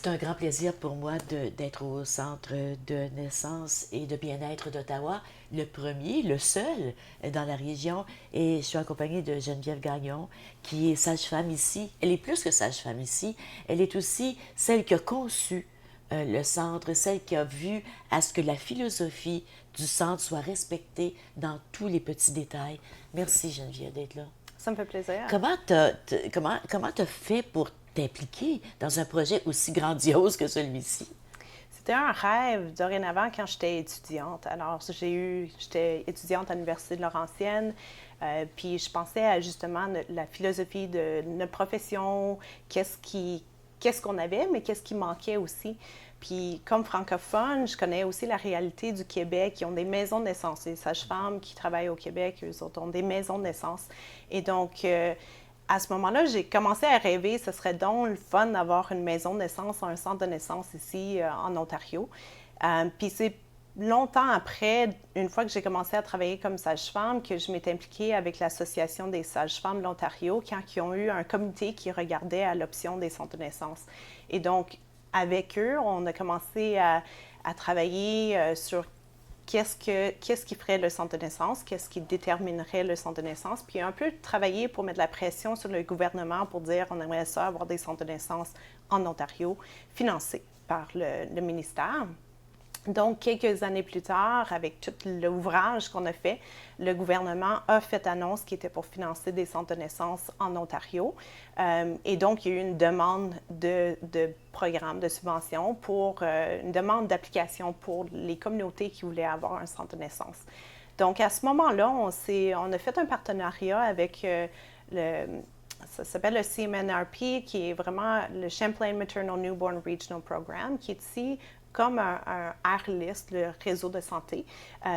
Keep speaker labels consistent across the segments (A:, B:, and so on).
A: C'est un grand plaisir pour moi d'être au Centre de naissance et de bien-être d'Ottawa, le premier, le seul dans la région. Et je suis accompagnée de Geneviève Gagnon, qui est sage-femme ici. Elle est plus que sage-femme ici, elle est aussi celle qui a conçu le centre, celle qui a vu à ce que la philosophie du centre soit respectée dans tous les petits détails. Merci Geneviève d'être là.
B: Ça me fait plaisir.
A: Comment t'as fait pour t'impliquer dans un projet aussi grandiose que celui-ci?
B: C'était un rêve dorénavant quand j'étais étudiante. Alors, j'étais étudiante à l'Université de Laurentienne, puis je pensais à justement la philosophie de notre profession, qu'est-ce qu'on avait, mais qu'est-ce qui manquait aussi. Puis, comme francophone, je connais aussi la réalité du Québec. Ils ont des maisons de naissance. Les sages-femmes qui travaillent au Québec, eux autres ont des maisons de naissance. Et donc, à ce moment-là, j'ai commencé à rêver, ce serait donc le fun d'avoir une maison de naissance, un centre de naissance ici en Ontario. Puis c'est longtemps après, une fois que j'ai commencé à travailler comme sage-femme, que je m'étais impliquée avec l'Association des sages-femmes de l'Ontario, quand ils ont eu un comité qui regardait à l'option des centres de naissance. Et donc, avec eux, on a commencé à travailler sur qu'est-ce qui ferait le centre de naissance, qu'est-ce qui déterminerait le centre de naissance, puis un peu travailler pour mettre la pression sur le gouvernement pour dire on aimerait ça avoir des centres de naissance en Ontario financés par le ministère. Donc, quelques années plus tard, avec tout l'ouvrage qu'on a fait, le gouvernement a fait annonce qui était pour financer des centres de naissance en Ontario. Et donc, il y a eu une demande de programme, de subvention, une demande d'application pour les communautés qui voulaient avoir un centre de naissance. Donc, à ce moment-là, on a fait un partenariat avec ça s'appelle le CMNRP, qui est vraiment le Champlain Maternal Newborn Regional Program, qui est ici comme un AirList, le réseau de santé,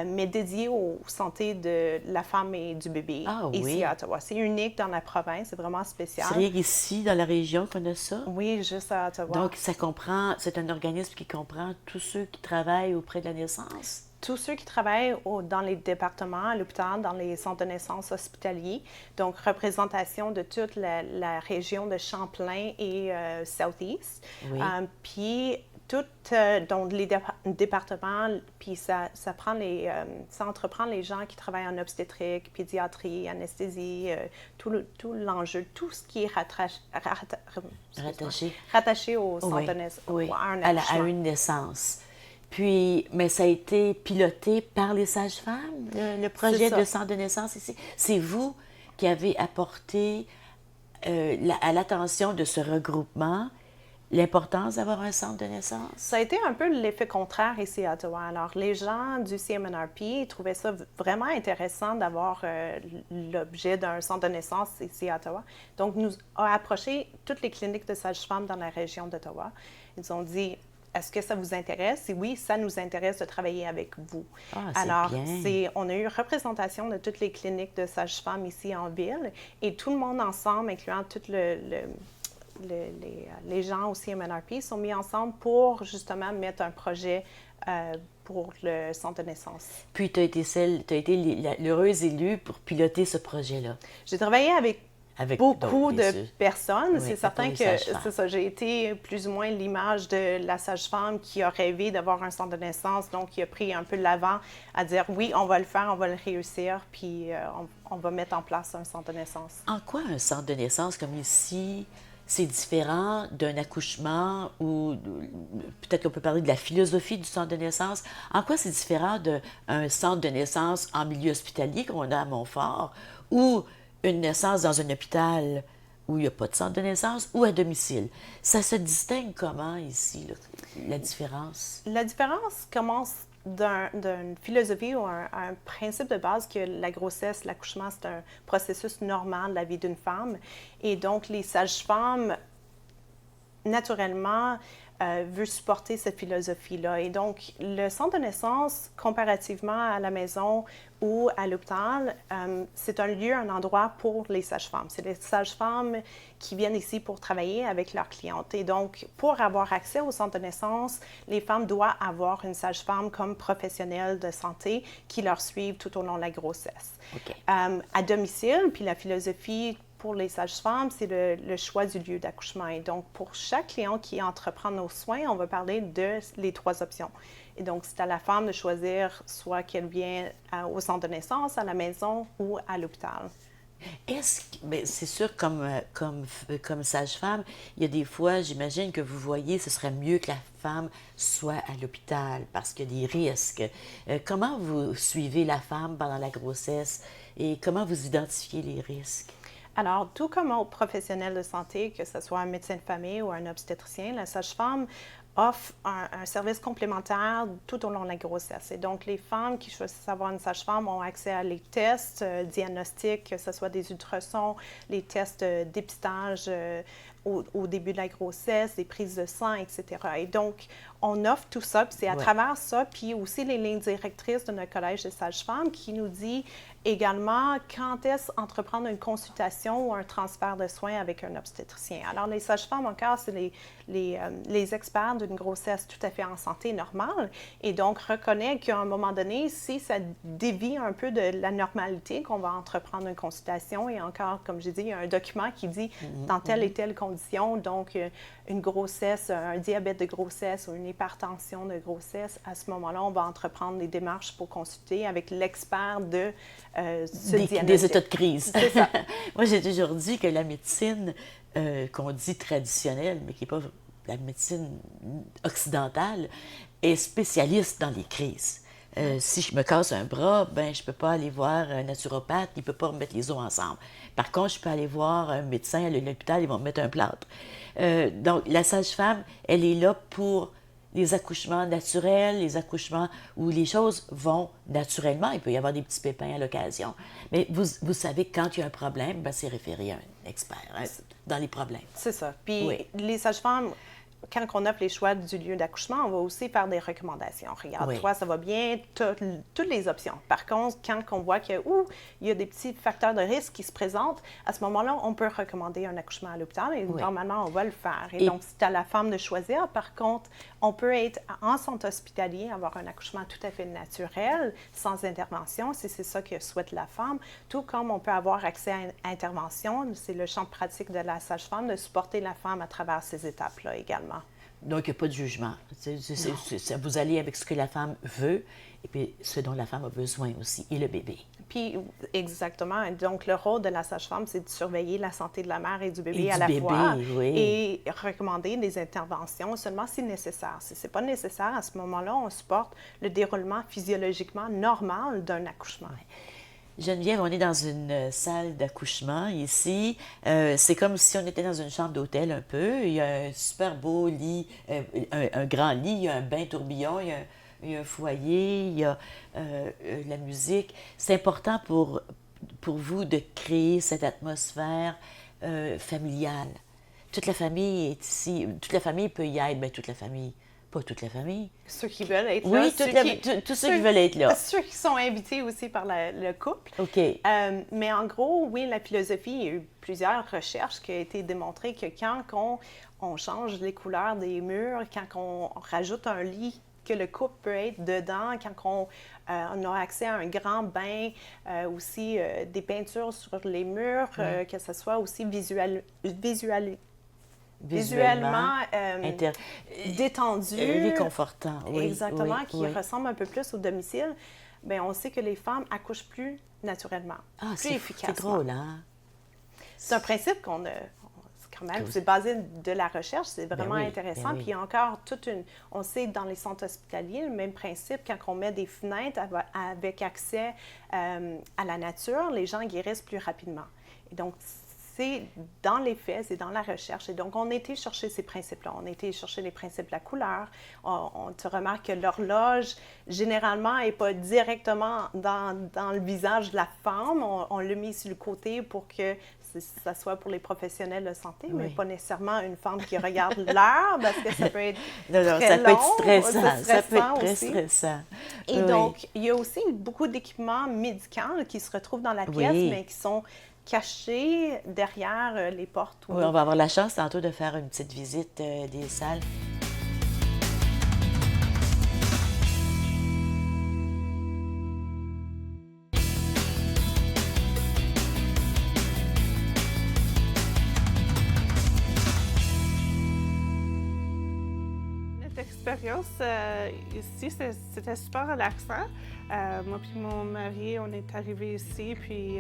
B: mais dédié aux santé de la femme et du bébé ici à Ottawa. C'est unique dans la province, c'est vraiment spécial.
A: C'est rien qu'ici, dans la région, qu'on a ça?
B: Oui, juste à Ottawa.
A: Donc, c'est un organisme qui comprend tous ceux qui travaillent auprès de la naissance?
B: Tous ceux qui travaillent dans les départements, à l'hôpital, dans les centres de naissance hospitaliers. Donc, représentation de toute la région de Champlain et Southeast.
A: Oui.
B: Puis, donc les départements, puis ça entreprend les gens qui travaillent en obstétrique, pédiatrie, anesthésie, tout l'enjeu, tout ce qui est rattaché au centre de naissance,
A: à une naissance. Puis, mais ça a été piloté par les sages-femmes, le projet de centre de naissance ici. C'est vous qui avez apporté à l'attention de ce regroupement l'importance d'avoir un centre de naissance?
B: Ça a été un peu l'effet contraire ici à Ottawa. Alors, les gens du CMNRP trouvaient ça vraiment intéressant d'avoir l'objet d'un centre de naissance ici à Ottawa. Donc, nous a approché toutes les cliniques de sages-femmes dans la région d'Ottawa. Ils ont dit, est-ce que ça vous intéresse? Et oui, ça nous intéresse de travailler avec vous. Alors, on a eu représentation de toutes les cliniques de sages-femmes ici en ville et tout le monde ensemble, incluant tout les gens au CMNRP sont mis ensemble pour justement mettre un projet pour le centre de naissance.
A: Puis tu as été l'heureuse élue pour piloter ce projet-là.
B: J'ai travaillé avec beaucoup de personnes.
A: Oui,
B: c'est certain que c'est ça. J'ai été plus ou moins l'image de la sage-femme qui a rêvé d'avoir un centre de naissance, donc qui a pris un peu l'avant à dire oui, on va le faire, on va le réussir, puis on va mettre en place un centre de naissance.
A: En quoi un centre de naissance comme ici, c'est différent d'un accouchement ou peut-être qu'on peut parler de la philosophie du centre de naissance. En quoi c'est différent d'un centre de naissance en milieu hospitalier qu'on a à Montfort ou une naissance dans un hôpital où il n'y a pas de centre de naissance ou à domicile? Ça se distingue comment ici, la différence?
B: La différence commence d'une philosophie ou un principe de base que la grossesse, l'accouchement, c'est un processus normal de la vie d'une femme. Et donc, les sages-femmes, naturellement, veulent supporter cette philosophie-là. Et donc, le centre de naissance, comparativement à la maison ou à l'hôpital, c'est un lieu, un endroit pour les sages-femmes. C'est les sages-femmes qui viennent ici pour travailler avec leurs clientes. Et donc, pour avoir accès au centre de naissance, les femmes doivent avoir une sage-femme comme professionnelle de santé qui leur suive tout au long de la grossesse.
A: Okay.
B: À domicile, puis la philosophie pour les sages-femmes, c'est le choix du lieu d'accouchement. Et donc, pour chaque client qui entreprend nos soins, on va parler de les 3 options. Et donc, c'est à la femme de choisir soit qu'elle vient au centre de naissance, à la maison ou à l'hôpital.
A: Ben, c'est sûr, comme sage-femme, il y a des fois, j'imagine que vous voyez, ce serait mieux que la femme soit à l'hôpital parce qu'il y a des risques. Comment vous suivez la femme pendant la grossesse et comment vous identifiez les risques?
B: Alors, tout comme aux professionnels de santé, que ce soit un médecin de famille ou un obstétricien, la sage-femme offre un service complémentaire tout au long de la grossesse. Et donc, les femmes qui choisissent avoir une sage-femme ont accès à les tests diagnostiques, que ce soit des ultrasons, les tests de dépistage au début de la grossesse, des prises de sang, etc. Et donc, on offre tout ça, puis c'est à travers ça, puis aussi les lignes directrices de notre collège de sages-femmes qui nous dit également quand est-ce entreprendre une consultation ou un transfert de soins avec un obstétricien. Alors, les sages-femmes, encore, c'est les experts d'une grossesse tout à fait en santé normale et donc reconnaît qu'à un moment donné, si ça dévie un peu de la normalité, qu'on va entreprendre une consultation et encore, comme j'ai dit, il y a un document qui dit dans telle et telle condition, donc une grossesse, un diabète de grossesse ou une hypertension de grossesse, à ce moment-là, on va entreprendre des démarches pour consulter avec l'expert de ce diagnostic.
A: Des états de crise.
B: C'est ça.
A: Moi, j'ai toujours dit que la médecine qu'on dit traditionnelle, mais qui n'est pas la médecine occidentale, est spécialiste dans les crises. Si je me casse un bras, ben je ne peux pas aller voir un naturopathe, il ne peut pas remettre les os ensemble. Par contre, je peux aller voir un médecin à l'hôpital, ils vont me mettre un plâtre. Donc, la sage-femme, elle est là pour les accouchements naturels, les accouchements où les choses vont naturellement. Il peut y avoir des petits pépins à l'occasion. Mais vous savez que quand il y a un problème, ben, c'est référé à un expert dans les problèmes.
B: C'est ça. Puis les sages-femmes, quand on offre les choix du lieu d'accouchement, on va aussi faire des recommandations. Regarde, toi, ça va bien, toutes les options. Par contre, quand on voit qu'il y a des petits facteurs de risque qui se présentent, à ce moment-là, on peut recommander un accouchement à l'hôpital et normalement, on va le faire. Et donc, c'est à la femme de choisir. Par contre, on peut être en centre hospitalier, avoir un accouchement tout à fait naturel, sans intervention, si c'est ça que souhaite la femme, tout comme on peut avoir accès à une intervention. C'est le champ de pratique de la sage-femme de supporter la femme à travers ces étapes-là également.
A: Donc, il n'y a pas de jugement. Vous allez avec ce que la femme veut et puis ce dont la femme a besoin aussi, et le bébé.
B: Puis, exactement. Donc, le rôle de la sage-femme, c'est de surveiller la santé de la mère et du bébé à la fois et recommander des interventions seulement si nécessaire. Si ce n'est pas nécessaire, à ce moment-là, on supporte le déroulement physiologiquement normal d'un accouchement.
A: Geneviève, on est dans une salle d'accouchement ici. C'est comme si on était dans une chambre d'hôtel un peu. Il y a un super beau lit, un grand lit, il y a un bain tourbillon, il y a un foyer, il y a la musique. C'est important pour vous de créer cette atmosphère familiale. Toute la famille est ici. Toute la famille peut y être. Bien, toute la famille. Pas toute la famille.
B: Ceux qui veulent être là.
A: Oui, tous ceux qui veulent être là.
B: Ceux qui sont invités aussi par le couple.
A: OK.
B: Mais en gros, oui, la philosophie, il y a eu plusieurs recherches qui ont été démontrées que quand on change les couleurs des murs, quand on rajoute un lit, que le couple peut être dedans, quand on a accès à un grand bain, aussi des peintures sur les murs, que ce soit aussi visuellement détendu,
A: réconfortant,
B: exactement, qui ressemble un peu plus au domicile, bien, on sait que les femmes accouchent plus naturellement, plus efficacement.
A: C'est drôle, hein?
B: C'est un principe qu'on a, quand même, c'est basé de la recherche, c'est vraiment intéressant. Puis encore, on sait dans les centres hospitaliers, le même principe, quand on met des fenêtres avec accès à la nature, les gens guérissent plus rapidement. Et donc, c'est dans les faits, c'est dans la recherche. Et donc, on a été chercher ces principes-là. On a été chercher les principes de la couleur. On te remarque que l'horloge, généralement, n'est pas directement dans le visage de la femme. On l'a mis sur le côté pour que ça soit pour les professionnels de santé, mais pas nécessairement une femme qui regarde l'heure, parce que ça peut être très long,
A: peut être stressant. Ça peut être très stressant.
B: Et donc, il y a aussi beaucoup d'équipements médicaux qui se retrouvent dans la pièce, mais qui sont cachés derrière les portes.
A: Oui, on va avoir la chance tantôt de faire une petite visite des salles.
C: expérience ici, c'était super relaxant. Moi et mon mari, on est arrivés ici, puis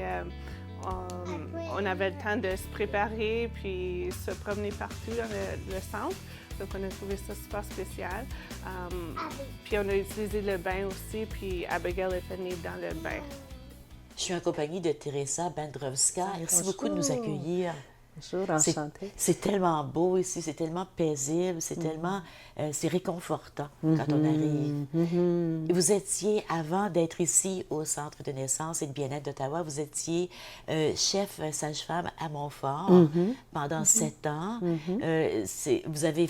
C: on avait le temps de se préparer, puis se promener partout dans le centre. Donc, on a trouvé ça super spécial. Puis, on a utilisé le bain aussi, puis Abigail est venue dans le bain.
A: Je suis en compagnie de Teresa Bandrowska. Merci beaucoup de nous accueillir.
D: Bonjour, enchantée.
A: C'est tellement beau ici, c'est tellement paisible, c'est tellement... c'est réconfortant quand on arrive. Vous étiez, avant d'être ici au Centre de naissance et de bien-être d'Ottawa, vous étiez chef sage-femme à Montfort pendant 7 ans. Vous avez...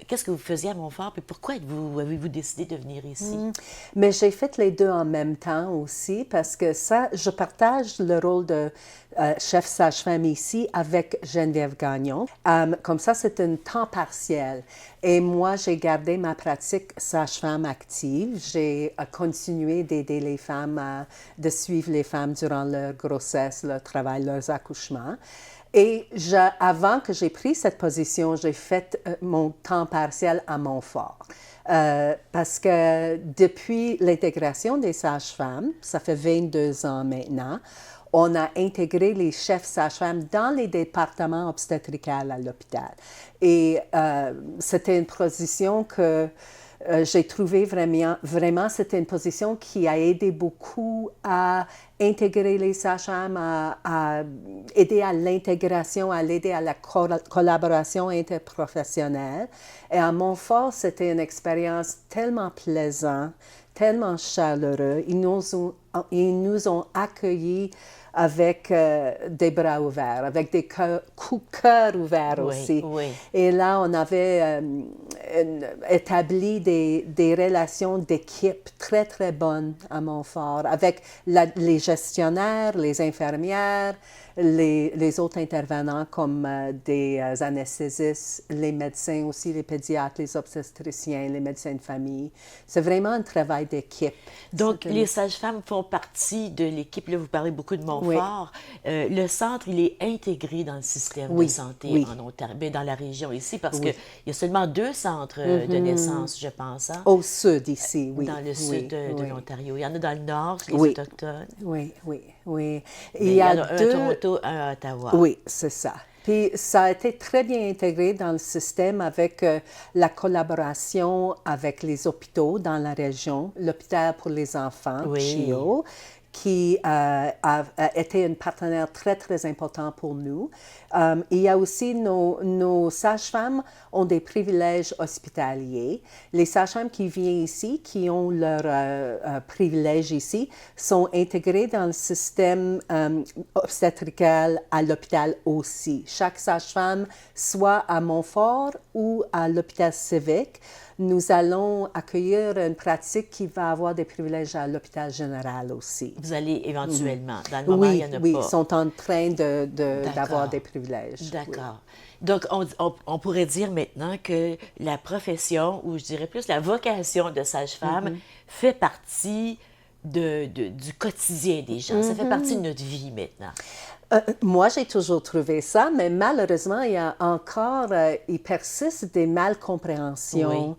A: Qu'est-ce que vous faisiez à Montfort et pourquoi avez-vous décidé de venir ici?
D: Mais j'ai fait les deux en même temps aussi parce que ça, je partage le rôle de chef sage-femme ici avec Geneviève Gagnon. Comme ça, c'est un temps partiel. Et moi, j'ai gardé ma pratique sage-femme active. J'ai continué d'aider les femmes, de suivre les femmes durant leur grossesse, leur travail, leurs accouchements. Et avant que j'ai pris cette position, j'ai fait mon temps partiel à Montfort. Parce que depuis l'intégration des sages-femmes, ça fait 22 ans maintenant, on a intégré les chefs sages-femmes dans les départements obstétricaux à l'hôpital. Et c'était une position que j'ai trouvé vraiment, c'était une position qui a aidé beaucoup à intégrer les sages-femmes, à aider à l'intégration, à l'aider à la collaboration interprofessionnelle. Et à Montfort, c'était une expérience tellement plaisante, tellement chaleureuse. Ils nous ont accueillis avec des bras ouverts, avec des cœurs ouverts aussi.
A: Oui.
D: Et là, on avait établi des relations d'équipe très, très bonnes à Montfort, avec les gestionnaires, les infirmières, les autres intervenants comme des anesthésistes, les médecins aussi, les pédiatres, les obstétriciens, les médecins de famille. C'est vraiment un travail d'équipe.
A: Donc, les sages-femmes font partie de l'équipe. Là, vous parlez beaucoup de Montfort. Oui. Le centre, il est intégré dans le système de santé en Ontario, bien, dans la région ici, parce qu'il y a seulement 2 centres de naissance, je pense. Hein?
D: Au sud, ici, oui.
A: Dans le sud de l'Ontario. Il y en a dans le nord, les Autochtones.
D: Oui.
A: Il y en a un à Toronto, un à Ottawa.
D: Oui, c'est ça. Puis ça a été très bien intégré dans le système avec la collaboration avec les hôpitaux dans la région, l'hôpital pour les enfants, CHIO, qui a été un partenaire très, très important pour nous. Il y a aussi nos sages-femmes ont des privilèges hospitaliers. Les sages-femmes qui viennent ici, qui ont leurs privilèges ici, sont intégrées dans le système obstétrical à l'hôpital aussi. Chaque sage-femme, soit à Montfort ou à l'hôpital civique, nous allons accueillir une pratique qui va avoir des privilèges à l'hôpital général aussi.
A: Vous allez éventuellement, dans le moment, il n'y en a pas.
D: Oui, ils sont en train d'avoir des privilèges.
A: D'accord. Donc, on pourrait dire maintenant que la profession, ou je dirais plus la vocation de sage-femme, fait partie du quotidien des gens. Ça fait partie de notre vie maintenant.
D: Moi, j'ai toujours trouvé ça, mais malheureusement, il persiste des malcompréhensions. Oui.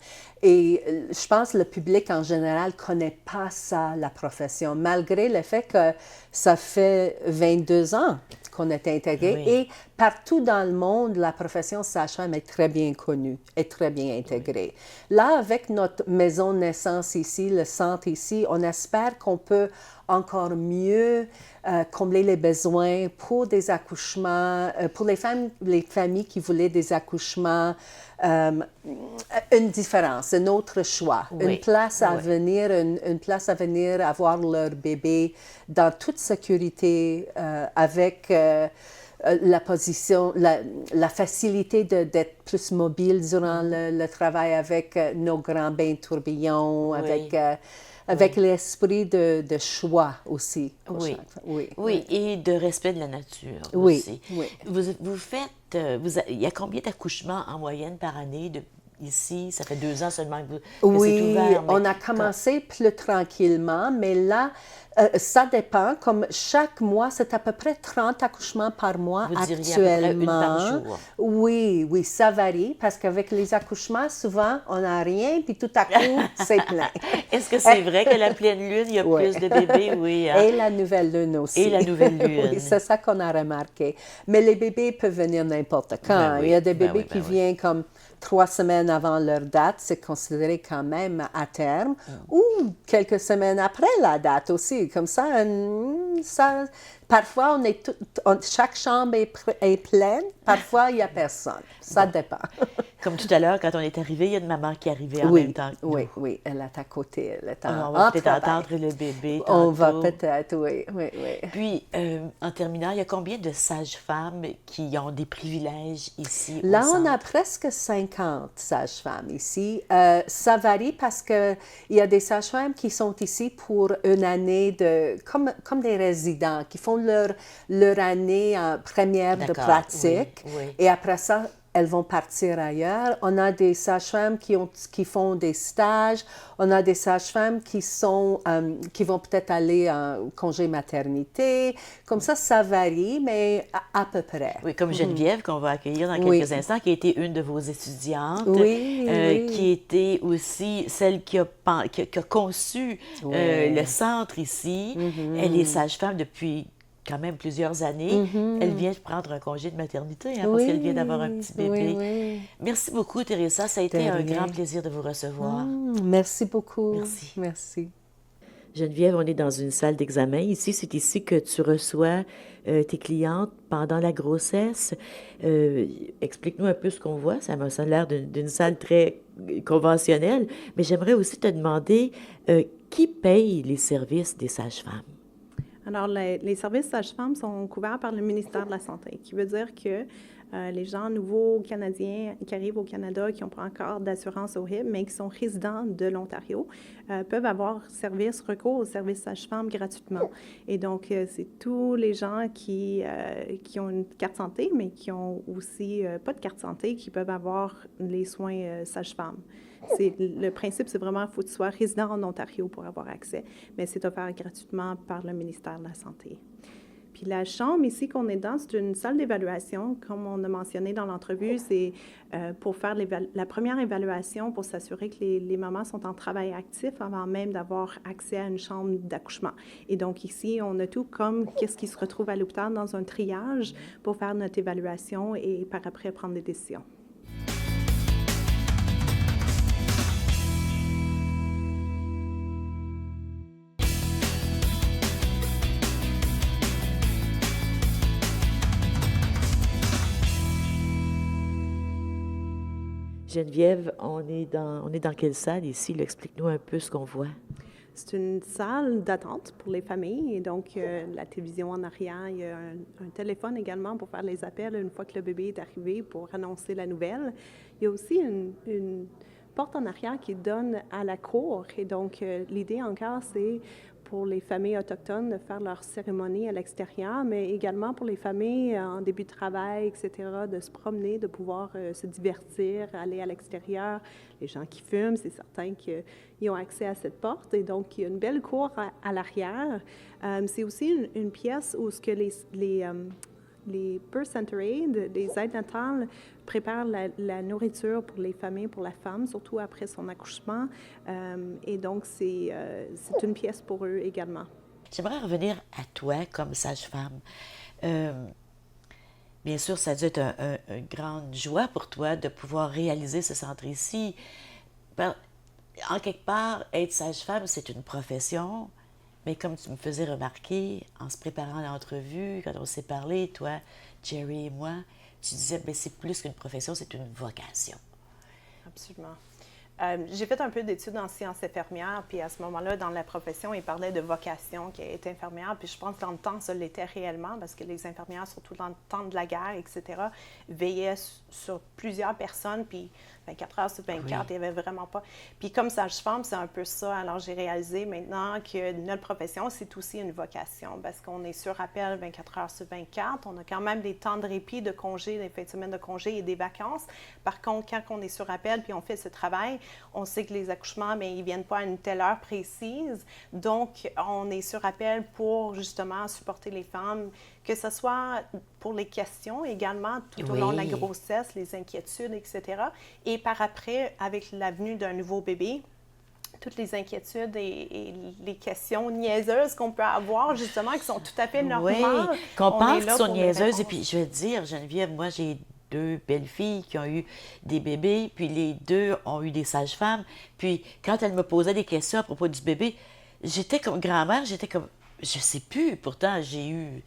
D: Et je pense que le public en général ne connaît pas ça, la profession, malgré le fait que ça fait 22 ans qu'on est intégré. Oui. Et partout dans le monde, la profession sage-femme est très bien connue, est très bien intégrée. Oui. Là, avec notre maison de naissance ici, le centre ici, on espère qu'on peut encore mieux combler les besoins pour des accouchements, pour les familles qui voulaient des accouchements, une différence, un autre choix, une place à venir, une place à venir avoir leur bébé dans toute sécurité, avec la position, la facilité d'être plus mobile durant le travail avec nos grands bains tourbillons, avec l'esprit de choix aussi.
A: Oui, et de respect de la nature aussi. Oui. Vous faites, il y a combien d'accouchements en moyenne par année ici? Ça fait 2 ans seulement que c'est ouvert.
D: Oui, on a commencé plus tranquillement, mais là, Ça dépend. Comme chaque mois, c'est à peu près 30 accouchements par mois
A: Vous diriez à peu près
D: actuellement.
A: une par jour.
D: Oui, oui, ça varie parce qu'avec les accouchements, souvent, on n'a rien, puis tout à coup, c'est plein.
A: Est-ce que c'est vrai que la pleine lune, il y a
D: Oui.
A: plus de bébés? Oui. Hein?
D: Et la nouvelle lune aussi.
A: Et la nouvelle lune.
D: Oui, c'est ça qu'on a remarqué. Mais les bébés peuvent venir n'importe quand.
A: Ben oui,
D: Il y a des
A: ben
D: bébés
A: oui,
D: qui
A: ben oui.
D: viennent comme 3 semaines avant leur date, c'est considéré quand même à terme, ou quelques semaines après la date aussi. Comme ça, parfois, chaque chambre est pleine, parfois, il n'y a personne. Ça dépend.
A: Comme tout à l'heure, quand on est arrivé, il y a une maman qui est arrivée en
D: Oui,
A: même temps que nous.
D: oui, oui, elle est à côté, elle est
A: On
D: en
A: va peut-être
D: travail.
A: entendre le bébé
D: On va
A: tantôt.
D: peut-être, oui, oui, oui.
A: Puis, en terminant, il y a combien de sages-femmes qui ont des privilèges ici au
D: Là, on
A: centre?
D: a presque 50 sages-femmes ici. Ça varie parce qu'il y a des sages-femmes qui sont ici pour une année comme des résidents, qui font leur année en première de
A: D'accord,
D: pratique.
A: oui, oui.
D: Et après ça, elles vont partir ailleurs. On a des sages-femmes qui font des stages. On a des sages-femmes qui vont peut-être aller en congé maternité. Comme ça varie, mais à peu près.
A: Oui, comme Geneviève, qu'on va accueillir dans
D: Oui.
A: quelques instants, qui a été une de vos étudiantes,
D: Oui, oui.
A: qui était aussi celle qui a conçu le centre ici. Elle est sage-femme depuis quand même plusieurs années. Elle vient de prendre un congé de maternité parce
D: Oui,
A: qu'elle vient d'avoir un petit bébé.
D: oui, oui.
A: Merci beaucoup, Teresa. Ça a été un
D: rien.
A: grand plaisir de vous recevoir.
D: Merci beaucoup.
A: Merci.
D: Merci.
A: Geneviève, on est dans une salle d'examen. Ici, c'est ici que tu reçois tes clientes pendant la grossesse. Explique-nous un peu ce qu'on voit. Ça a l'air d'une salle très conventionnelle, mais j'aimerais aussi te demander qui paye les services des sages-femmes?
B: Alors, les services sages-femmes sont couverts par le ministère de la Santé, qui veut dire que les gens nouveaux Canadiens qui arrivent au Canada, qui n'ont pas encore d'assurance au HIP, mais qui sont résidents de l'Ontario, peuvent avoir recours aux services sages-femmes gratuitement. Et donc, c'est tous les gens qui ont une carte santé, mais qui ont aussi pas de carte santé, qui peuvent avoir les soins sages-femmes. Le principe, c'est vraiment qu'il faut que tu sois résident en Ontario pour avoir accès, mais c'est offert gratuitement par le ministère de la Santé. Puis la chambre ici qu'on est dans, c'est une salle d'évaluation. Comme on a mentionné dans l'entrevue, c'est pour faire la première évaluation pour s'assurer que les mamans sont en travail actif avant même d'avoir accès à une chambre d'accouchement. Et donc ici, on a tout comme qu'est-ce qui se retrouve à l'hôpital dans un triage pour faire notre évaluation et par après prendre des décisions.
A: Geneviève, on est dans quelle salle ici? Là, explique-nous un peu ce qu'on voit.
B: C'est une salle d'attente pour les familles et donc la télévision en arrière, il y a un téléphone également pour faire les appels une fois que le bébé est arrivé pour annoncer la nouvelle. Il y a aussi une porte en arrière qui donne à la cour et donc l'idée encore c'est pour les familles autochtones de faire leur cérémonie à l'extérieur, mais également pour les familles en début de travail, etc., de se promener, de pouvoir se divertir, aller à l'extérieur. Les gens qui fument, c'est certain qu'ils ont accès à cette porte. Et donc, il y a une belle cour à l'arrière. C'est aussi une pièce où ce que les Birth Center Aid, les aides natales, préparent la nourriture pour les familles, pour la femme, surtout après son accouchement. Et donc, c'est une pièce pour eux également.
A: J'aimerais revenir à toi comme sage-femme. Bien sûr, ça a dû être une grande joie pour toi de pouvoir réaliser ce centre ici. En quelque part, être sage-femme, c'est une profession. Mais comme tu me faisais remarquer, en se préparant à l'entrevue, quand on s'est parlé, toi, Jerry et moi, tu disais que c'est plus qu'une profession, c'est une vocation.
B: Absolument. J'ai fait un peu d'études en sciences infirmières, puis à ce moment-là, dans la profession, ils parlaient de vocation qui est infirmière, puis je pense que dans le temps, ça l'était réellement, parce que les infirmières, surtout dans le temps de la guerre, etc., veillaient sur plusieurs personnes, puis 24 heures sur 24, oui. Il n'y avait vraiment pas... Puis comme sage-femme, c'est un peu ça. Alors, j'ai réalisé maintenant que notre profession, c'est aussi une vocation parce qu'on est sur appel 24 heures sur 24. On a quand même des temps de répit, de congé, des fins de semaine de congé et des vacances. Par contre, quand on est sur appel puis on fait ce travail, On sait que les accouchements, mais ils ne viennent pas à une telle heure précise. Donc, on est sur appel pour justement supporter les femmes, que ce soit pour les questions également tout au long de la grossesse, les inquiétudes, etc. Et par après, avec la venue d'un nouveau bébé, toutes les inquiétudes et les questions niaiseuses qu'on peut avoir, justement, qui sont tout à fait normales.
A: Oui, qu'on pense qu'ils sont niaiseuses. Et puis, je vais te dire, Geneviève, moi, j'ai 2 belles filles qui ont eu des bébés, puis les 2 ont eu des sages-femmes. Puis, quand elles me posaient des questions à propos du bébé, j'étais comme grand-mère, j'étais comme, je sais plus. Pourtant, j'ai eu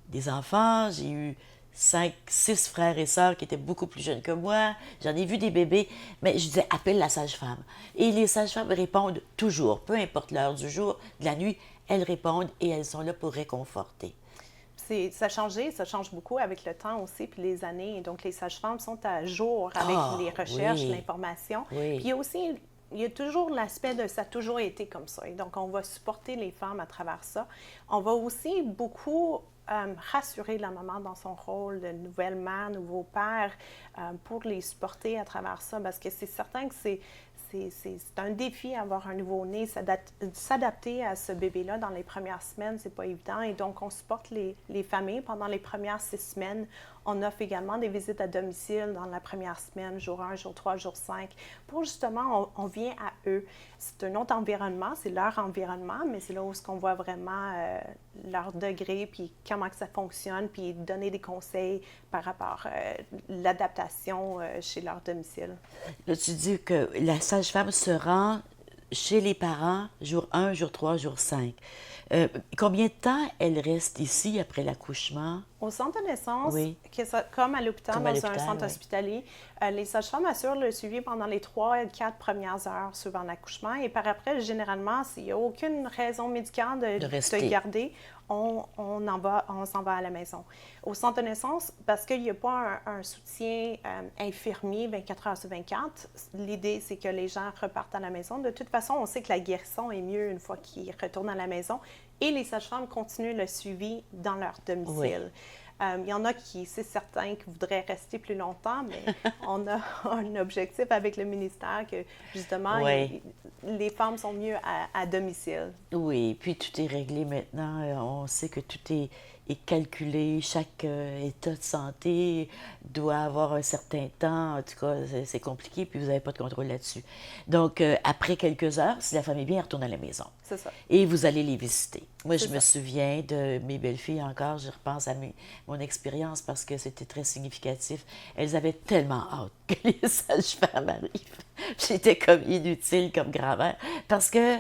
A: des enfants, j'ai eu 5, 6 frères et sœurs qui étaient beaucoup plus jeunes que moi. J'en ai vu des bébés, mais je disais, appelle la sage-femme. Et les sages-femmes répondent toujours, peu importe l'heure du jour, de la nuit, elles répondent et elles sont là pour réconforter.
B: Ça a changé, ça change beaucoup avec le temps aussi, puis les années. Donc, les sages-femmes sont à jour avec les recherches, l'information.
A: Oui.
B: Puis il y a toujours l'aspect de ça a toujours été comme ça. Et donc, on va supporter les femmes à travers ça. On va aussi beaucoup rassurer la maman dans son rôle de nouvelle mère, nouveau père, pour les supporter à travers ça, parce que c'est certain que c'est un défi avoir un nouveau-né, s'adapter à ce bébé-là dans les premières semaines, c'est pas évident. Et donc, on supporte les familles pendant les premières 6 semaines. On offre également des visites à domicile dans la première semaine, jour 1, jour 3, jour 5, pour justement, on vient à eux. C'est un autre environnement, c'est leur environnement, mais c'est là où on voit vraiment leur degré, puis comment que ça fonctionne, puis donner des conseils par rapport à l'adaptation chez leur domicile.
A: Là, tu dis que la sage-femme se rend chez les parents jour 1, jour 3, jour 5. Combien de temps elle reste ici après l'accouchement?
B: Au centre de naissance,
A: Oui.
B: Comme à l'hôpital,
A: Comme à
B: dans un
A: l'hôpital,
B: centre
A: oui.
B: hospitalier, les sages-femmes assurent le suivi pendant les 3 et 4 premières heures suivant l'accouchement. Et par après, généralement, s'il n'y a aucune raison médicale de
A: rester.
B: garder, on s'en va à la maison. Au centre de naissance, parce qu'il n'y a pas un soutien infirmier 24 heures sur 24, l'idée, c'est que les gens repartent à la maison. De toute façon, on sait que la guérison est mieux une fois qu'ils retournent à la maison. Et les sages-femmes continuent le suivi dans leur domicile. Il y en a qui, c'est certain, qui voudraient rester plus longtemps, mais on a un objectif avec le ministère que, justement, les femmes sont mieux à domicile.
A: Oui, puis tout est réglé maintenant. On sait que tout est calculé. Chaque état de santé doit avoir un certain temps. En tout cas, c'est compliqué, puis vous n'avez pas de contrôle là-dessus. Donc, après quelques heures, si la femme est bien, elle retourne à la maison.
B: C'est ça.
A: Et vous allez les visiter. Moi, je
B: C'est
A: me
B: ça.
A: souviens de mes belles-filles encore. Je repense à mon expérience parce que c'était très significatif. Elles avaient tellement hâte que les sages-femmes arrivent. J'étais comme inutile comme grand-mère parce que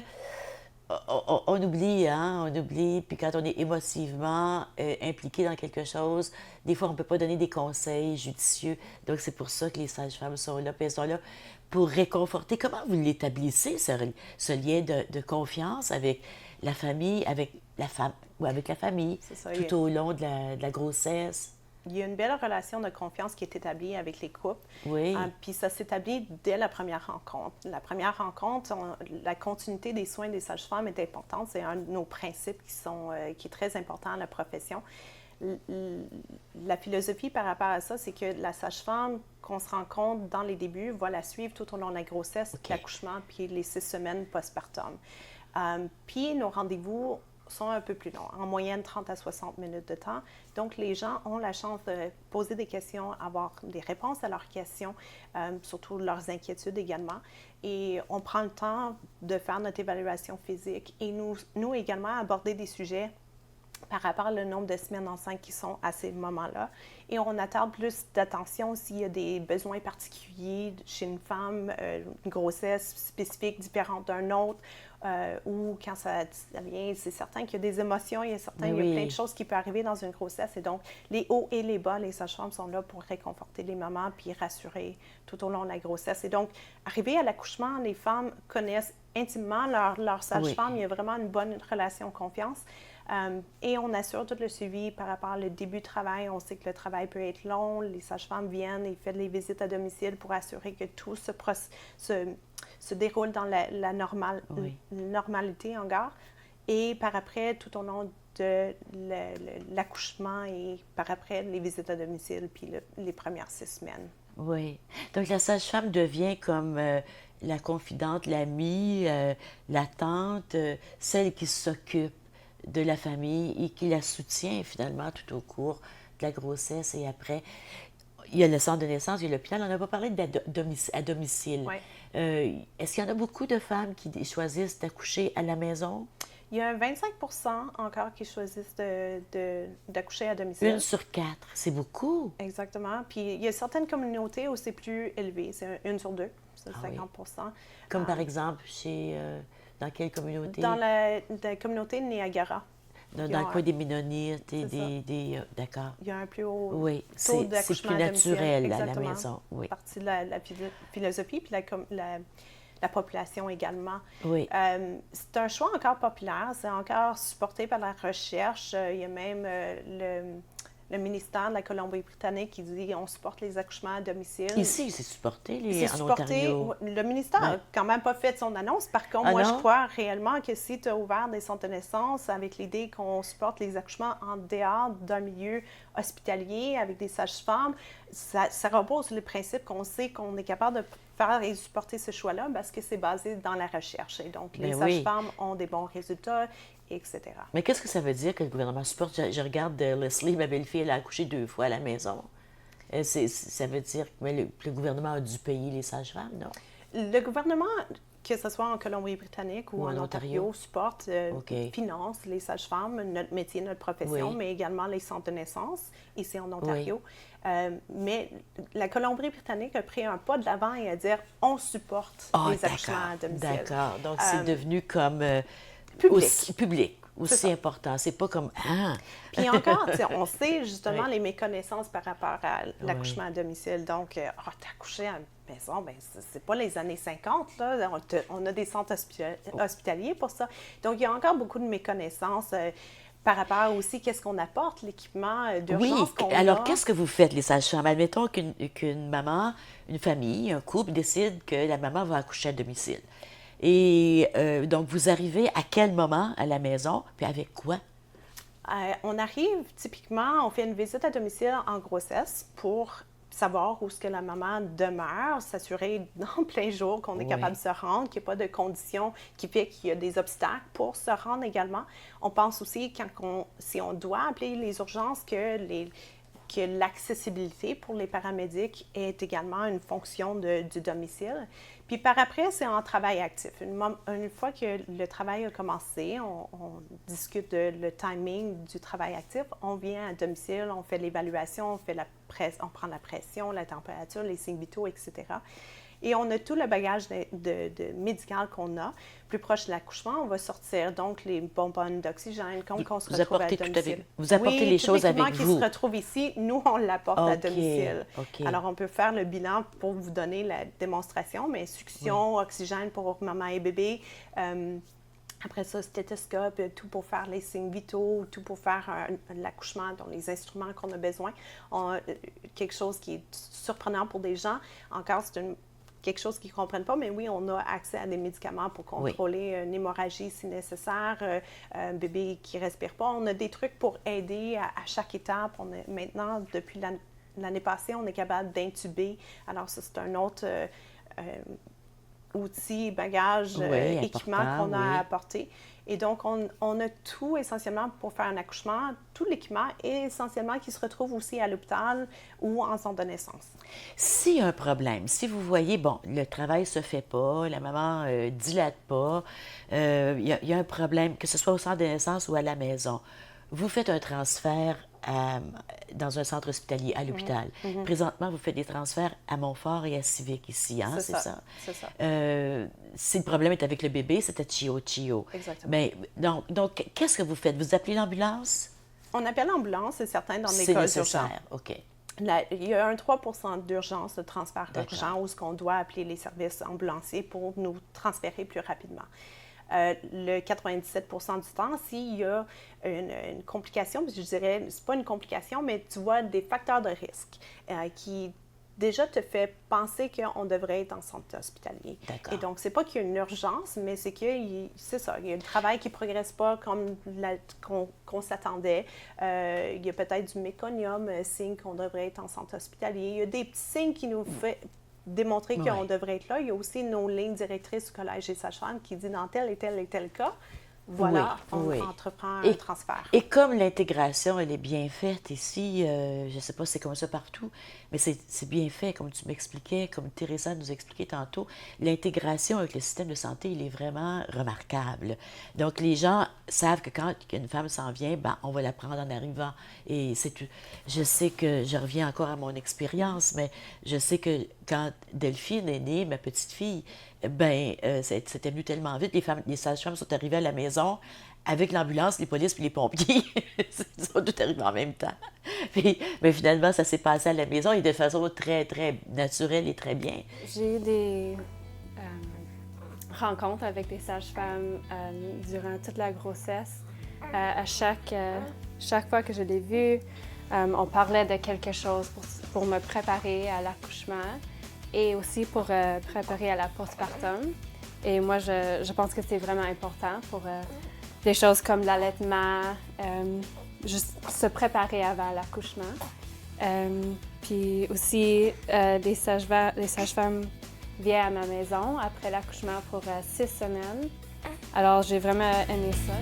A: on oublie, hein, on oublie. Puis quand on est émotivement impliqué dans quelque chose, des fois, on ne peut pas donner des conseils judicieux. Donc, c'est pour ça que les sages-femmes sont là, puis elles sont là pour réconforter. Comment vous l'établissez, ce lien de confiance avec la famille, avec la femme ou avec la famille,
B: C'est ça,
A: tout au long de la grossesse?
B: Il y a une belle relation de confiance qui est établie avec les couples.
A: Oui.
B: Puis ça s'établit dès la première rencontre. La première rencontre, la continuité des soins des sages-femmes est importante. C'est un de nos principes qui est très important à la profession. La philosophie par rapport à ça, c'est que la sage-femme qu'on se rencontre dans les débuts va la suivre tout au long de la grossesse, l'accouchement, puis les 6 semaines postpartum. Puis nos rendez-vous sont un peu plus longs, en moyenne 30 à 60 minutes de temps. Donc, les gens ont la chance de poser des questions, avoir des réponses à leurs questions, surtout leurs inquiétudes également. Et on prend le temps de faire notre évaluation physique et nous également aborder des sujets par rapport au nombre de semaines enceintes qui sont à ces moments-là. Et on attarde plus d'attention s'il y a des besoins particuliers chez une femme, une grossesse spécifique différente d'un autre, ou quand ça vient, c'est certain qu'il y a des émotions, il y a plein de choses qui peuvent arriver dans une grossesse. Et donc, les hauts et les bas, les sages-femmes sont là pour réconforter les mamans puis rassurer tout au long de la grossesse. Et donc, arrivé à l'accouchement, les femmes connaissent intimement leur sage-femme. Il y a vraiment une bonne relation de confiance. Et on assure tout le suivi par rapport au début du travail. On sait que le travail peut être long. Les sages-femmes viennent et font les visites à domicile pour assurer que tout se déroule dans la normalité en gare. Et par après, tout au long de l'accouchement et par après les visites à domicile puis les premières 6 semaines.
A: Oui. Donc, la sage-femme devient comme la confidente, l'amie, la tante, celle qui s'occupe de la famille et qui la soutient finalement tout au cours de la grossesse et après. Il y a le centre de naissance, il y a l'hôpital. On n'a pas parlé à domicile.
B: Oui.
A: Est-ce qu'il y en a beaucoup de femmes qui choisissent d'accoucher à la maison?
B: Il y a 25 encore qui choisissent d'accoucher à domicile.
A: 1 sur 4, c'est beaucoup.
B: Exactement. Puis il y a certaines communautés où c'est plus élevé, c'est 1 sur 2, c'est 50
A: Comme par exemple dans quelle communauté?
B: Dans la communauté de Niagara.
A: Dans le coin des Ménonites et d'accord.
B: Il y a un plus haut
A: oui,
B: taux
A: c'est
B: d'accouchement
A: plus
B: à domicile.
A: naturel à la
B: Exactement.
A: maison. Oui.
B: Partie de la philosophie puis la population également.
A: Oui.
B: C'est un choix encore populaire, c'est encore supporté par la recherche. Il y a même le ministère de la Colombie-Britannique qui dit on supporte les accouchements à domicile.
A: Ici, c'est supporté
B: C'est
A: en
B: supporté.
A: Ontario.
B: Le ministère n'a quand même pas fait son annonce. Par contre, moi, je crois réellement que si tu as ouvert des centres de naissance avec l'idée qu'on supporte les accouchements en dehors d'un milieu hospitalier avec des sages-femmes, ça repose sur le principe qu'on sait qu'on est capable de faire et supporter ce choix-là parce que c'est basé dans la recherche. Et donc, les sages-femmes ont des bons résultats, etc.
A: Mais qu'est-ce que ça veut dire que le gouvernement supporte? Je regarde Leslie, ma belle-fille, elle a accouché 2 fois à la maison. Ça veut dire que le gouvernement a dû payer les sages-femmes, non?
B: Le gouvernement, que ce soit en Colombie-Britannique ou en Ontario, supporte, finance les sages-femmes, notre métier, notre profession, mais également les centres de naissance ici en Ontario. Mais la Colombie-Britannique a pris un pas de l'avant et a dit on supporte les accouchements à domicile.
A: D'accord. Donc, c'est devenu comme public. Aussi important. C'est pas comme
B: Puis encore, on sait justement les méconnaissances par rapport à l'accouchement à domicile. Donc, t'as accouché à la maison, ben c'est pas les années 50, là. On a des centres hospitaliers pour ça. Donc, il y a encore beaucoup de méconnaissances par rapport aussi qu'est-ce qu'on apporte, l'équipement d'urgence qu'on a.
A: Alors, qu'est-ce que vous faites, les sages-femmes? Admettons qu'une maman, une famille, un couple décide que la maman va accoucher à domicile. Et donc, vous arrivez à quel moment à la maison, puis avec quoi?
B: On arrive, typiquement, on fait une visite à domicile en grossesse pour savoir où est-ce que la maman demeure, s'assurer dans plein jour qu'on est capable de se rendre, qu'il n'y a pas de conditions qui fait qu'il y a des obstacles pour se rendre également. On pense aussi, si on doit appeler les urgences, que l'accessibilité pour les paramédics est également une fonction du domicile. Puis par après, c'est en travail actif. Une fois que le travail a commencé, on discute le timing du travail actif. On vient à domicile, on fait l'évaluation, on prend la pression, la température, les signes vitaux, etc. Et on a tout le bagage de médical qu'on a. Plus proche de l'accouchement, on va sortir donc les bonbonnes d'oxygène comme qu'on se retrouve à domicile.
A: Vous apportez les choses avec vous.
B: Tout l'équipement qui se retrouve ici, nous, on l'apporte à domicile. Alors, on peut faire le bilan pour vous donner la démonstration, mais succion, oxygène pour maman et bébé. Après ça, stéthoscope, tout pour faire les signes vitaux, tout pour faire l'accouchement, donc les instruments qu'on a besoin. Quelque chose qui est surprenant pour des gens. Encore, c'est quelque chose qu'ils ne comprennent pas, mais oui, on a accès à des médicaments pour contrôler une hémorragie si nécessaire, un bébé qui ne respire pas. On a des trucs pour aider à chaque étape. Maintenant, depuis l'année passée, on est capable d'intuber. Alors ça, c'est un autre outil, bagage, équipement qu'on a à apporter. Et donc, on a tout essentiellement pour faire un accouchement, tout l'équipement et essentiellement qui se retrouve aussi à l'hôpital ou en centre de naissance.
A: S'il y a un problème, si vous voyez, bon, le travail ne se fait pas, la maman ne dilate pas, il y a un problème, que ce soit au centre de naissance ou à la maison, vous faites un transfert dans un centre hospitalier, à l'hôpital. Présentement, vous faites des transferts à Montfort et à Civic ici, hein? C'est ça?
B: C'est ça.
A: Si le problème est avec le bébé, c'est à Chio.
B: Exactement.
A: Mais, donc, qu'est-ce que vous faites? Vous appelez l'ambulance?
B: On appelle l'ambulance, c'est certain, dans les cas urgents.
A: OK.
B: Il y a un 3 % d'urgence, de transfert urgent, où on doit appeler les services ambulanciers pour nous transférer plus rapidement. Le 97 % du temps, s'il y a une complication, je dirais, c'est pas une complication, mais tu vois des facteurs de risque qui déjà te fait penser qu'on devrait être en centre hospitalier.
A: D'accord.
B: Et donc, c'est pas qu'il y a une urgence, mais c'est c'est ça, il y a le travail qui progresse pas comme qu'on s'attendait. Il y a peut-être du méconium, signe qu'on devrait être en centre hospitalier. Il y a des petits signes qui nous font démontrer qu'on devrait être là. Il y a aussi nos lignes directrices du Collège des sages-femmes qui dit dans tel et tel et tel cas, voilà, on entreprend un transfert.
A: Et comme l'intégration, elle est bien faite ici, je ne sais pas si c'est comme ça partout, mais c'est bien fait, comme tu m'expliquais, comme Teresa nous expliquait tantôt. L'intégration avec le système de santé, il est vraiment remarquable. Donc, les gens savent que quand une femme s'en vient, ben, on va la prendre en arrivant. Et je sais que, je reviens encore à mon expérience, mais je sais que quand Delphine est née, ma petite fille, c'était venu tellement vite. Les sages-femmes sont arrivées à la maison avec l'ambulance, les polices puis les pompiers. Ils sont tous arrivés en même temps. Mais finalement, ça s'est passé à la maison et de façon très, très naturelle et très bien.
E: J'ai eu des rencontres avec des sages-femmes durant toute la grossesse. À chaque fois que je l'ai vue, on parlait de quelque chose pour me préparer à l'accouchement et aussi pour préparer à la postpartum. Et moi, je pense que c'est vraiment important pour des choses comme l'allaitement, juste se préparer avant l'accouchement. Puis aussi, les sages-femmes viennent à ma maison après l'accouchement pour 6 semaines. Alors, j'ai vraiment aimé ça.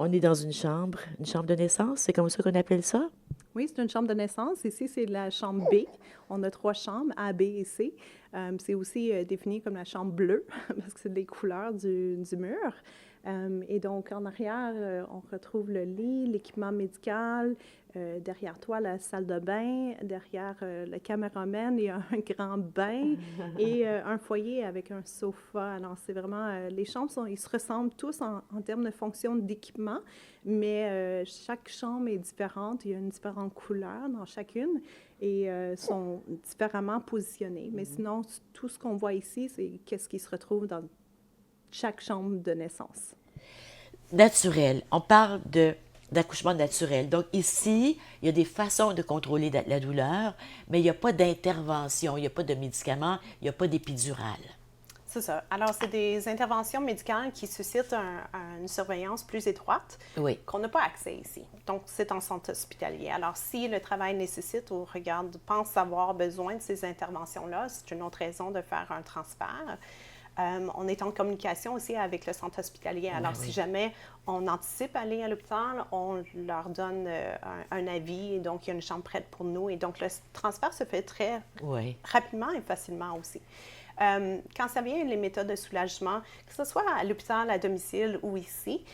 A: On est dans une chambre de naissance, c'est comme ça qu'on appelle ça?
B: Oui, c'est une chambre de naissance. Ici, c'est la chambre B. On a 3 chambres, A, B et C. C'est aussi défini comme la chambre bleue, parce que c'est des couleurs du mur. Et donc, en arrière, on retrouve le lit, l'équipement médical. Derrière toi, la salle de bain. Derrière le caméraman, il y a un grand bain et un foyer avec un sofa. Alors, c'est vraiment... les chambres, ils se ressemblent tous en termes de fonction d'équipement, mais chaque chambre est différente. Il y a une différente couleur dans chacune et sont différemment positionnées. Mais sinon, tout ce qu'on voit ici, c'est qu'est-ce qui se retrouve dans chaque chambre de naissance.
A: Naturel. On parle d'accouchement naturel. Donc ici, il y a des façons de contrôler la douleur, mais il n'y a pas d'intervention, il n'y a pas de médicaments, il n'y a pas d'épidural.
B: C'est ça. Alors, c'est des interventions médicales qui suscitent une surveillance plus étroite qu'on n'a pas accès ici. Donc, c'est en centre hospitalier. Alors, si le travail nécessite ou pense avoir besoin de ces interventions-là, c'est une autre raison de faire un transfert. On est en communication aussi avec le centre hospitalier. Alors, si jamais on anticipe aller à l'hôpital, on leur donne un avis et donc il y a une chambre prête pour nous. Et donc, le transfert se fait très rapidement et facilement aussi. Quand ça vient les méthodes de soulagement, que ce soit à l'hôpital, à domicile ou ici,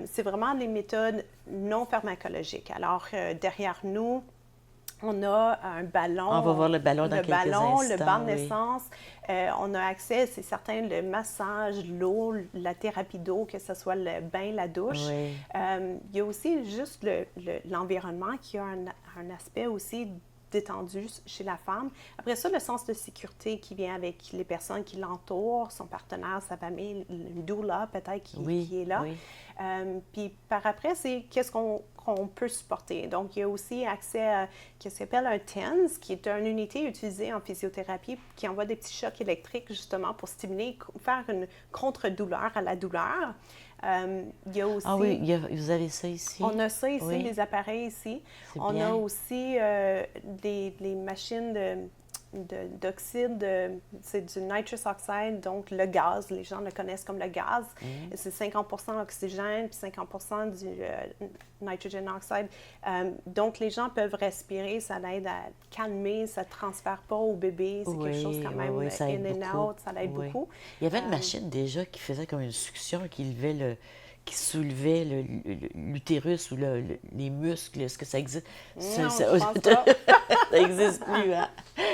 B: c'est vraiment les méthodes non pharmacologiques. Alors, derrière nous, on a un ballon.
A: On va voir le ballon dans quelques instants.
B: Le banc de naissance. On a accès, c'est certain, le massage, l'eau, la thérapie d'eau, que ce soit le bain, la douche. Il y a aussi juste l'environnement qui a un aspect aussi détendu chez la femme. Après ça, le sens de sécurité qui vient avec les personnes qui l'entourent, son partenaire, sa famille, une doula peut-être qui est là. Puis par après, c'est qu'est-ce qu'on peut supporter. Donc, il y a aussi accès à ce qu'on appelle un TENS, qui est une unité utilisée en physiothérapie qui envoie des petits chocs électriques justement pour stimuler, faire une contre-douleur à la douleur. Il y a aussi...
A: Ah oui, vous avez ça ici?
B: On a ça ici, les appareils ici. On a aussi les machines d'oxyde, c'est du nitrous oxide, donc le gaz. Les gens le connaissent comme le gaz. C'est 50% oxygène puis 50% du nitrogen oxide. Donc, les gens peuvent respirer, ça l'aide à calmer, ça ne transfère pas au bébé. C'est quelque chose quand même in and out, ça l'aide beaucoup.
A: Il y avait une machine déjà qui faisait comme une succion, qui soulevait l'utérus ou les muscles. Est-ce que ça existe?
B: Non, je pense pas.
A: Ça n'existe plus, hein?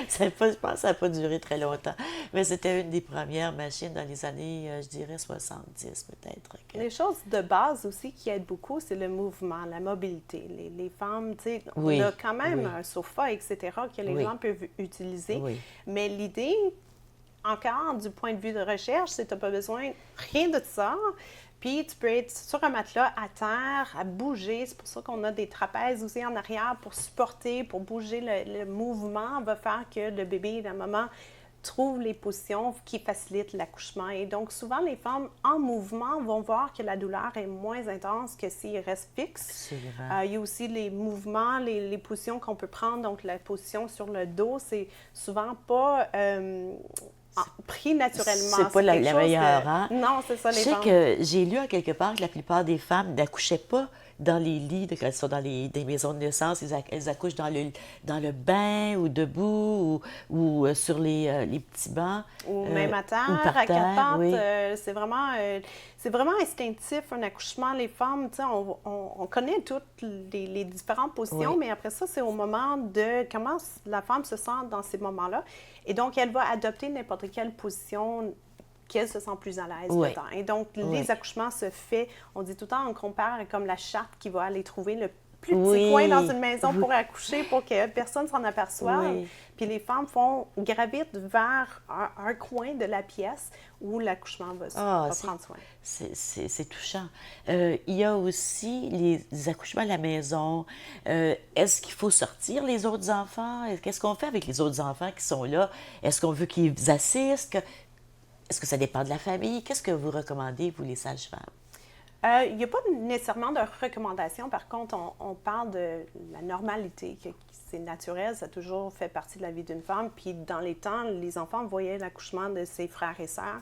A: Je pense que ça n'a pas duré très longtemps. Mais c'était une des premières machines dans les années, je dirais, 70 peut-être.
B: Les choses de base aussi qui aident beaucoup, c'est le mouvement, la mobilité. Les femmes, tu sais,
A: Oui,
B: on a quand même
A: oui.
B: un sofa, etc., que les
A: Oui.
B: gens peuvent utiliser.
A: Oui.
B: Mais l'idée, encore du point de vue de recherche, c'est que tu n'as pas besoin rien de ça. Puis tu peux être sur un matelas à terre, à bouger. C'est pour ça qu'on a des trapèzes aussi en arrière pour supporter, pour bouger. Le mouvement va faire que le bébé et la maman trouvent les positions qui facilitent l'accouchement. Et donc, souvent, les femmes en mouvement vont voir que la douleur est moins intense que s'ils restent fixes.
A: C'est vrai.
B: Il y a aussi les mouvements, les positions qu'on peut prendre. Donc, la position sur le dos, c'est souvent pas pris naturellement.
A: C'est pas la
B: quelque chose
A: meilleure, hein?
B: Non, c'est ça,
A: Je
B: les
A: sais
B: femmes.
A: que j'ai lu en quelque part que la plupart des femmes n'accouchaient pas dans les lits, quand elles sont dans des maisons de naissance, elles accouchent dans le bain ou debout ou sur les petits bancs.
B: Ou même à terre,
A: ou par
B: à quatre
A: terre,
B: pattes.
A: oui.
B: C'est vraiment instinctif, un accouchement. Les femmes, tu sais, on connaît toutes les différentes positions,
A: Oui.
B: mais après ça, c'est au moment de comment la femme se sent dans ces moments-là. Et donc, elle va adopter n'importe quelle position qu'elle se sent plus à l'aise
A: Oui.
B: dedans. Et donc,
A: Oui.
B: les accouchements se font, on dit tout le temps, on compare comme la chatte qui va aller trouver le plus petit
A: Oui.
B: coin dans une maison
A: Oui.
B: pour accoucher pour que personne s'en aperçoive.
A: Oui.
B: Puis les femmes gravitent vers un coin de la pièce où l'accouchement va prendre soin.
A: C'est touchant. Il y a aussi les accouchements à la maison. Est-ce qu'il faut sortir les autres enfants? Qu'est-ce qu'on fait avec les autres enfants qui sont là? Est-ce qu'on veut qu'ils assistent? Est-ce que ça dépend de la famille? Qu'est-ce que vous recommandez, vous, les sages-femmes?
B: Il n'y a pas nécessairement de recommandation. Par contre, on parle de la normalité, que c'est naturel, ça a toujours fait partie de la vie d'une femme. Puis dans les temps, les enfants voyaient l'accouchement de ses frères et sœurs.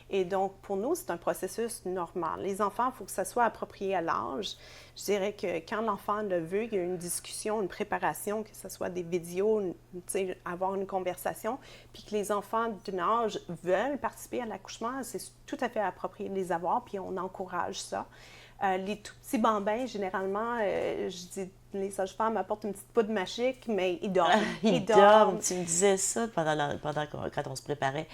B: Et donc, pour nous, c'est un processus normal. Les enfants, il faut que ça soit approprié à l'âge. Je dirais que quand l'enfant le veut, il y a une discussion, une préparation, que ce soit des vidéos, avoir une conversation, puis que les enfants d'un âge veulent participer à l'accouchement, c'est tout à fait approprié de les avoir, puis on encourage ça. Les tout petits bambins, généralement, je dis, les sages-femmes apportent une petite poudre magique, mais ils dorment.
A: Ils dorment. Tu me disais ça quand on se préparait.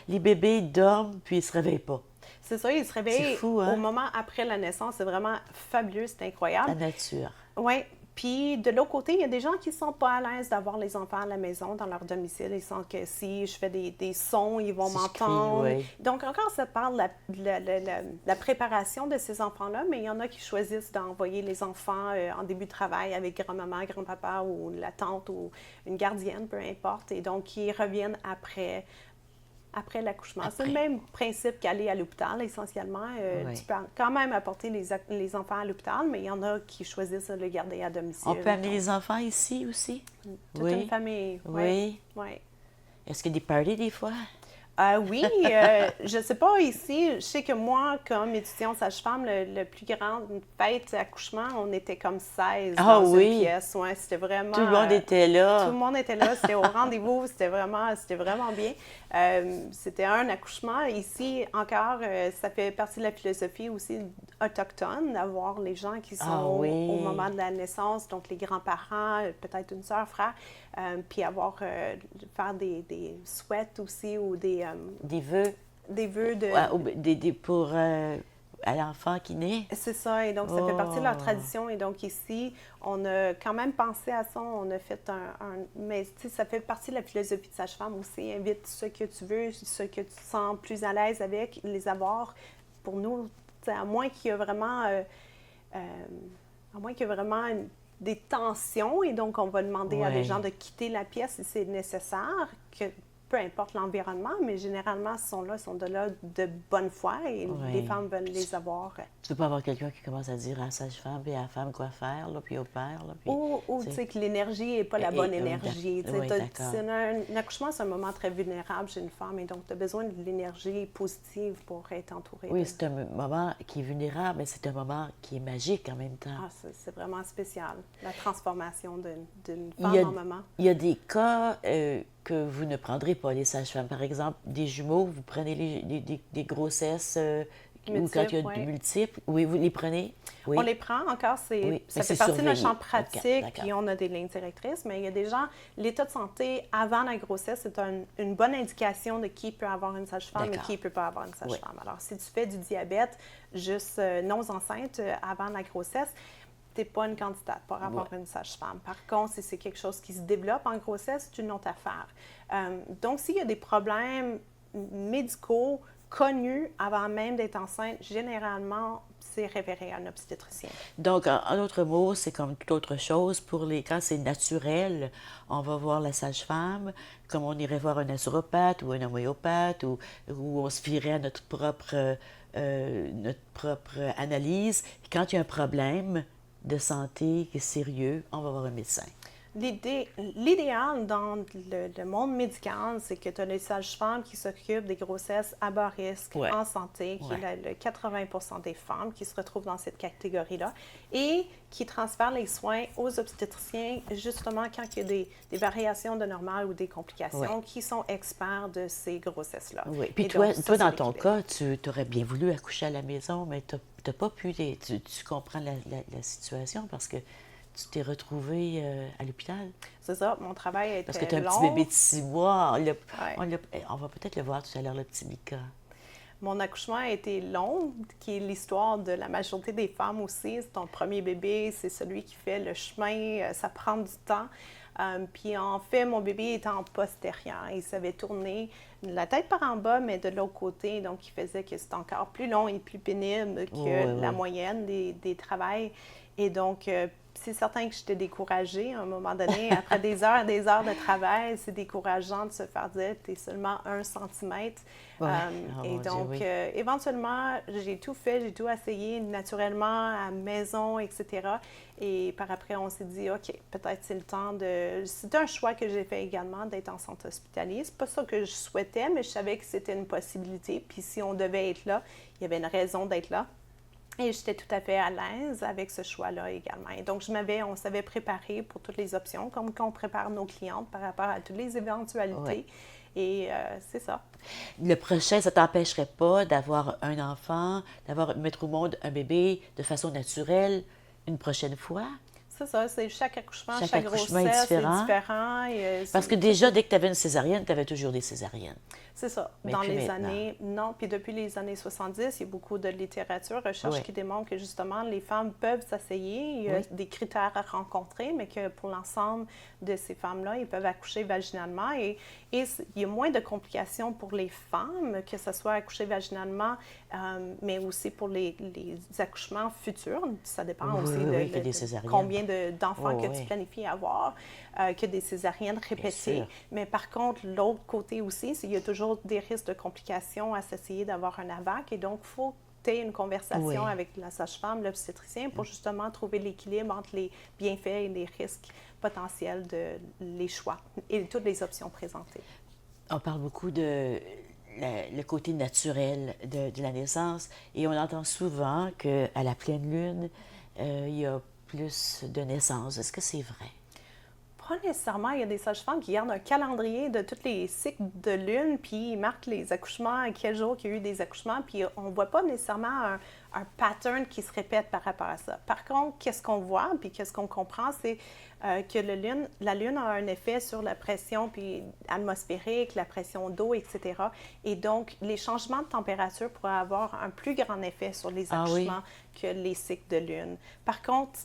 A: Les bébés dorment, puis ils ne se réveillent pas.
B: C'est ça, ils se réveillent
A: fou, hein?
B: au moment après la naissance. C'est vraiment fabuleux, c'est incroyable.
A: La nature.
B: Oui. Puis, de l'autre côté, il y a des gens qui ne sont pas à l'aise d'avoir les enfants à la maison, dans leur domicile. Ils sentent que si je fais des sons, ils vont
A: Si je
B: m'entendre.
A: crie, oui.
B: Donc, encore, ça parle de la préparation de ces enfants-là, mais il y en a qui choisissent d'envoyer les enfants en début de travail avec grand-maman, grand-papa ou la tante ou une gardienne, peu importe. Et donc, ils reviennent après l'accouchement. C'est le même principe qu'aller à l'hôpital, essentiellement.
A: Oui.
B: Tu peux quand même apporter les enfants à l'hôpital, mais il y en a qui choisissent de le garder à domicile.
A: On peut amener les enfants ici aussi?
B: Toute
A: Oui.
B: une famille.
A: Oui.
B: Ouais.
A: Est-ce qu'il y a des parties des fois?
B: Oui, je ne sais pas ici. Je sais que moi, comme étudiante sage-femme, le plus grand fête d'accouchement, on était comme 16
A: Ah
B: dans
A: oui?
B: une pièce. Ouais, c'était vraiment...
A: Tout le monde était là.
B: Tout le monde était là, c'était au rendez-vous, c'était vraiment bien. C'était un accouchement. Ici, encore, ça fait partie de la philosophie aussi autochtone, d'avoir les gens qui sont
A: oui.
B: au moment de la naissance, donc les grands-parents, peut-être une sœur, frère, puis faire des souhaits aussi ou des
A: vœux.
B: des vœux de...
A: Ouais, pour à l'enfant qui naît.
B: C'est ça, et donc ça fait partie de leur tradition. Et donc ici, on a quand même pensé à ça, on a fait mais tu sais, ça fait partie de la philosophie de sage-femme aussi. Invite ce que tu veux, ce que tu te sens plus à l'aise avec, les avoir. Pour nous, tu sais, à moins qu'il y ait vraiment... des tensions, et donc on va demander à
A: Ouais.
B: des gens de quitter la pièce si c'est nécessaire, que peu importe l'environnement, mais généralement, ils sont de là de bonne foi et
A: Ouais.
B: les femmes veulent les avoir.
A: Tu peux pas avoir quelqu'un qui commence à dire à la sage-femme et à la femme quoi faire, là, puis au père. Là, puis,
B: Ou tu sais que l'énergie n'est pas la bonne énergie. Tu sais,
A: oui, d'accord.
B: un accouchement, c'est un moment très vulnérable chez une femme, et donc tu as besoin de l'énergie positive pour être entourée.
A: Oui, c'est un moment qui est vulnérable, mais c'est un moment qui est magique en même temps.
B: Ah, c'est vraiment spécial, la transformation d'une
A: Il
B: femme
A: y a-
B: en maman.
A: Il y a des cas que vous ne prendrez pas, les sages-femmes. Par exemple, des jumeaux, vous prenez des grossesses ou quand il y a
B: ouais.
A: multiples? Oui, vous les prenez? Oui.
B: On les prend encore,
A: Oui,
B: ça
A: mais
B: fait
A: c'est
B: partie de notre
A: surveillé.
B: champ
A: OK,
B: pratique,
A: d'accord.
B: puis on a des lignes directrices, mais il y a des gens, l'état de santé avant la grossesse, c'est une bonne indication de qui peut avoir une sage-femme et
A: D'accord.
B: qui ne peut pas avoir une sage-femme. Alors, si tu fais du diabète juste non enceinte avant la grossesse, tu n'es pas une candidate pour avoir une sage-femme. Par contre, si c'est quelque chose qui se développe en grossesse, c'est une autre affaire. Donc, s'il y a des problèmes médicaux connus avant même d'être enceinte, généralement, c'est référé à un obstétricien.
A: Donc, en d'autres mots, c'est comme toute autre chose. Quand c'est naturel, on va voir la sage-femme, comme on irait voir un naturopathe ou un homéopathe, ou on se fierait à notre propre analyse. Puis quand il y a un problème de santé qui est sérieux, on va voir un médecin.
B: L'idéal dans le monde médical, c'est que tu as des sages-femmes qui s'occupent des grossesses à bas risque, en santé, qui est le 80% des femmes qui se retrouvent dans cette catégorie-là, et qui transfèrent les soins aux obstétriciens, justement quand il y a des variations de normal ou des complications, qui sont experts de ces grossesses-là.
A: Oui. Puis toi, dans ton cas, tu aurais bien voulu accoucher à la maison, mais tu n'as pas pu. Tu comprends la situation parce que tu t'es retrouvée à l'hôpital?
B: C'est ça, mon travail a été long.
A: Parce que tu as un petit bébé de 6 mois. On va peut-être le voir tout à l'heure, le petit Mika.
B: Mon accouchement a été long, qui est l'histoire de la majorité des femmes aussi. C'est ton premier bébé, c'est celui qui fait le chemin, ça prend du temps. Puis en fait, mon bébé était en postérieur. Il s'avait tourné la tête par en bas, mais de l'autre côté. Donc, il faisait que c'était encore plus long et plus pénible que la moyenne des travails. Et donc, c'est certain que j'étais découragée à un moment donné. Après des heures de travail, c'est décourageant de se faire dire « tu es seulement 1 centimètre ». Et donc, éventuellement, j'ai tout fait, j'ai tout essayé naturellement à la maison, etc. Et par après, on s'est dit « OK, peut-être c'est le temps de… » C'était un choix que j'ai fait également d'être en centre hospitalier. C'est pas ça que je souhaitais, mais je savais que c'était une possibilité. Puis si on devait être là, il y avait une raison d'être là. Et j'étais tout à fait à l'aise avec ce choix-là également. Et donc, on s'avait préparé pour toutes les options, comme quand on prépare nos clientes par rapport à toutes les éventualités. Et c'est ça.
A: Le prochain, ça ne t'empêcherait pas d'avoir un enfant, mettre au monde un bébé de façon naturelle une prochaine fois?
B: C'est ça, c'est chaque accouchement, chaque grossesse
A: est différent. Parce que déjà, dès que tu avais une césarienne, tu avais toujours des césariennes.
B: C'est ça.
A: Mais
B: dans
A: plus
B: les
A: maintenant.
B: années, non, puis depuis les années 70, il y a beaucoup de littérature, recherche qui démontre que justement, les femmes peuvent s'essayer. Il y a des critères à rencontrer, mais que pour l'ensemble de ces femmes-là, ils peuvent accoucher vaginalement. Et il y a moins de complications pour les femmes, que ce soit accoucher vaginalement, mais aussi pour les accouchements futurs. Ça dépend aussi de combien d'enfants que tu planifies avoir, que des césariennes répétées. Mais par contre, l'autre côté aussi, c'est qu'il y a toujours des risques de complications à s'essayer d'avoir un AVAC. Et donc, il faut que tu aies une conversation avec la sage-femme, l'obstétricien, pour justement trouver l'équilibre entre les bienfaits et les risques potentiels les choix et toutes les options présentées.
A: On parle beaucoup de le côté naturel de la naissance et on entend souvent qu'à la pleine lune, il y a plus de naissances. Est-ce que c'est vrai?
B: Pas nécessairement. Il y a des sages-femmes qui gardent un calendrier de tous les cycles de lune, puis ils marquent les accouchements, à quel jour il y a eu des accouchements, puis on ne voit pas nécessairement un pattern qui se répète par rapport à ça. Par contre, qu'est-ce qu'on voit, puis qu'est-ce qu'on comprend, c'est que la lune a un effet sur la pression puis atmosphérique, la pression d'eau, etc. Et donc, les changements de température pourraient avoir un plus grand effet sur les accouchements que les cycles de lune. Par contre,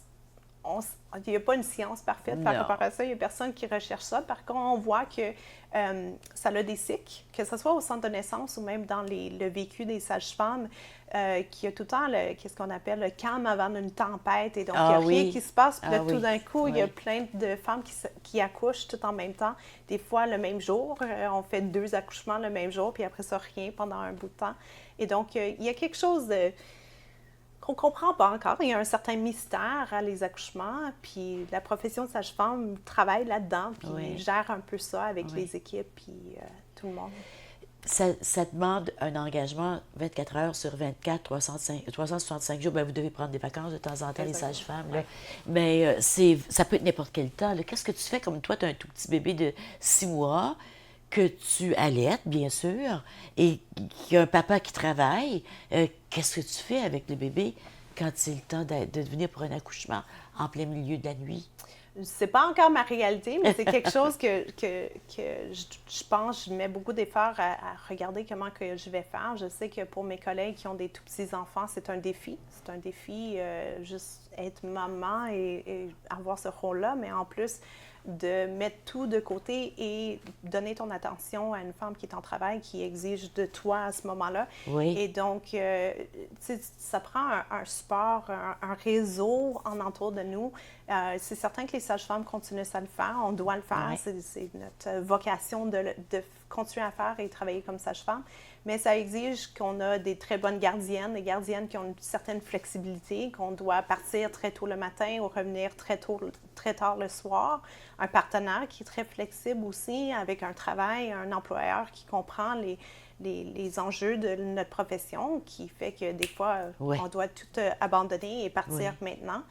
B: il n'y a pas une science parfaite par rapport à ça. Il n'y a personne qui recherche ça. Par contre, on voit que ça a des cycles, que ce soit au centre de naissance ou même dans le vécu des sages-femmes, qu'il y a tout le temps qu'est-ce qu'on appelle le calme avant une tempête. Et donc, il n'y a rien qui se passe. Puis là, tout d'un coup, il y a plein de femmes qui accouchent tout en même temps. Des fois, le même jour. On fait 2 accouchements le même jour, puis après ça, rien pendant un bout de temps. Et donc, il y a quelque chose qu'on ne comprend pas encore. Il y a un certain mystère à les accouchements, puis la profession de sage-femme travaille là-dedans, puis gère un peu ça avec les équipes, puis tout le monde.
A: Ça demande un engagement 24 heures sur 24, 365 jours. Bien, vous devez prendre des vacances de temps en temps, les sages-femmes. Là. Mais ça peut être n'importe quel temps. Qu'est-ce que tu fais comme toi, tu as un tout petit bébé de 6 mois, que tu allaites, bien sûr, et qu'il y a un papa qui travaille, qu'est-ce que tu fais avec le bébé quand c'est le temps de venir pour un accouchement en plein milieu de la nuit?
B: C'est pas encore ma réalité, mais c'est quelque chose que je pense, je mets beaucoup d'efforts à regarder comment que je vais faire. Je sais que pour mes collègues qui ont des tout petits enfants, c'est un défi. C'est un défi, juste être maman et avoir ce rôle-là, mais en plus de mettre tout de côté et donner ton attention à une femme qui est en travail, qui exige de toi à ce moment-là.
A: Oui.
B: Et donc, ça prend un support, un réseau en entour de nous. C'est certain que les sages-femmes continuent à le faire, on doit le faire,
A: Oui.
B: c'est notre vocation de continuer à faire et travailler comme sage-femme. Mais ça exige qu'on a des très bonnes gardiennes, des gardiennes qui ont une certaine flexibilité, qu'on doit partir très tôt le matin ou revenir très tard le soir. Un partenaire qui est très flexible aussi, avec un travail, un employeur qui comprend les enjeux de notre profession, qui fait que des fois, on doit tout abandonner et partir maintenant.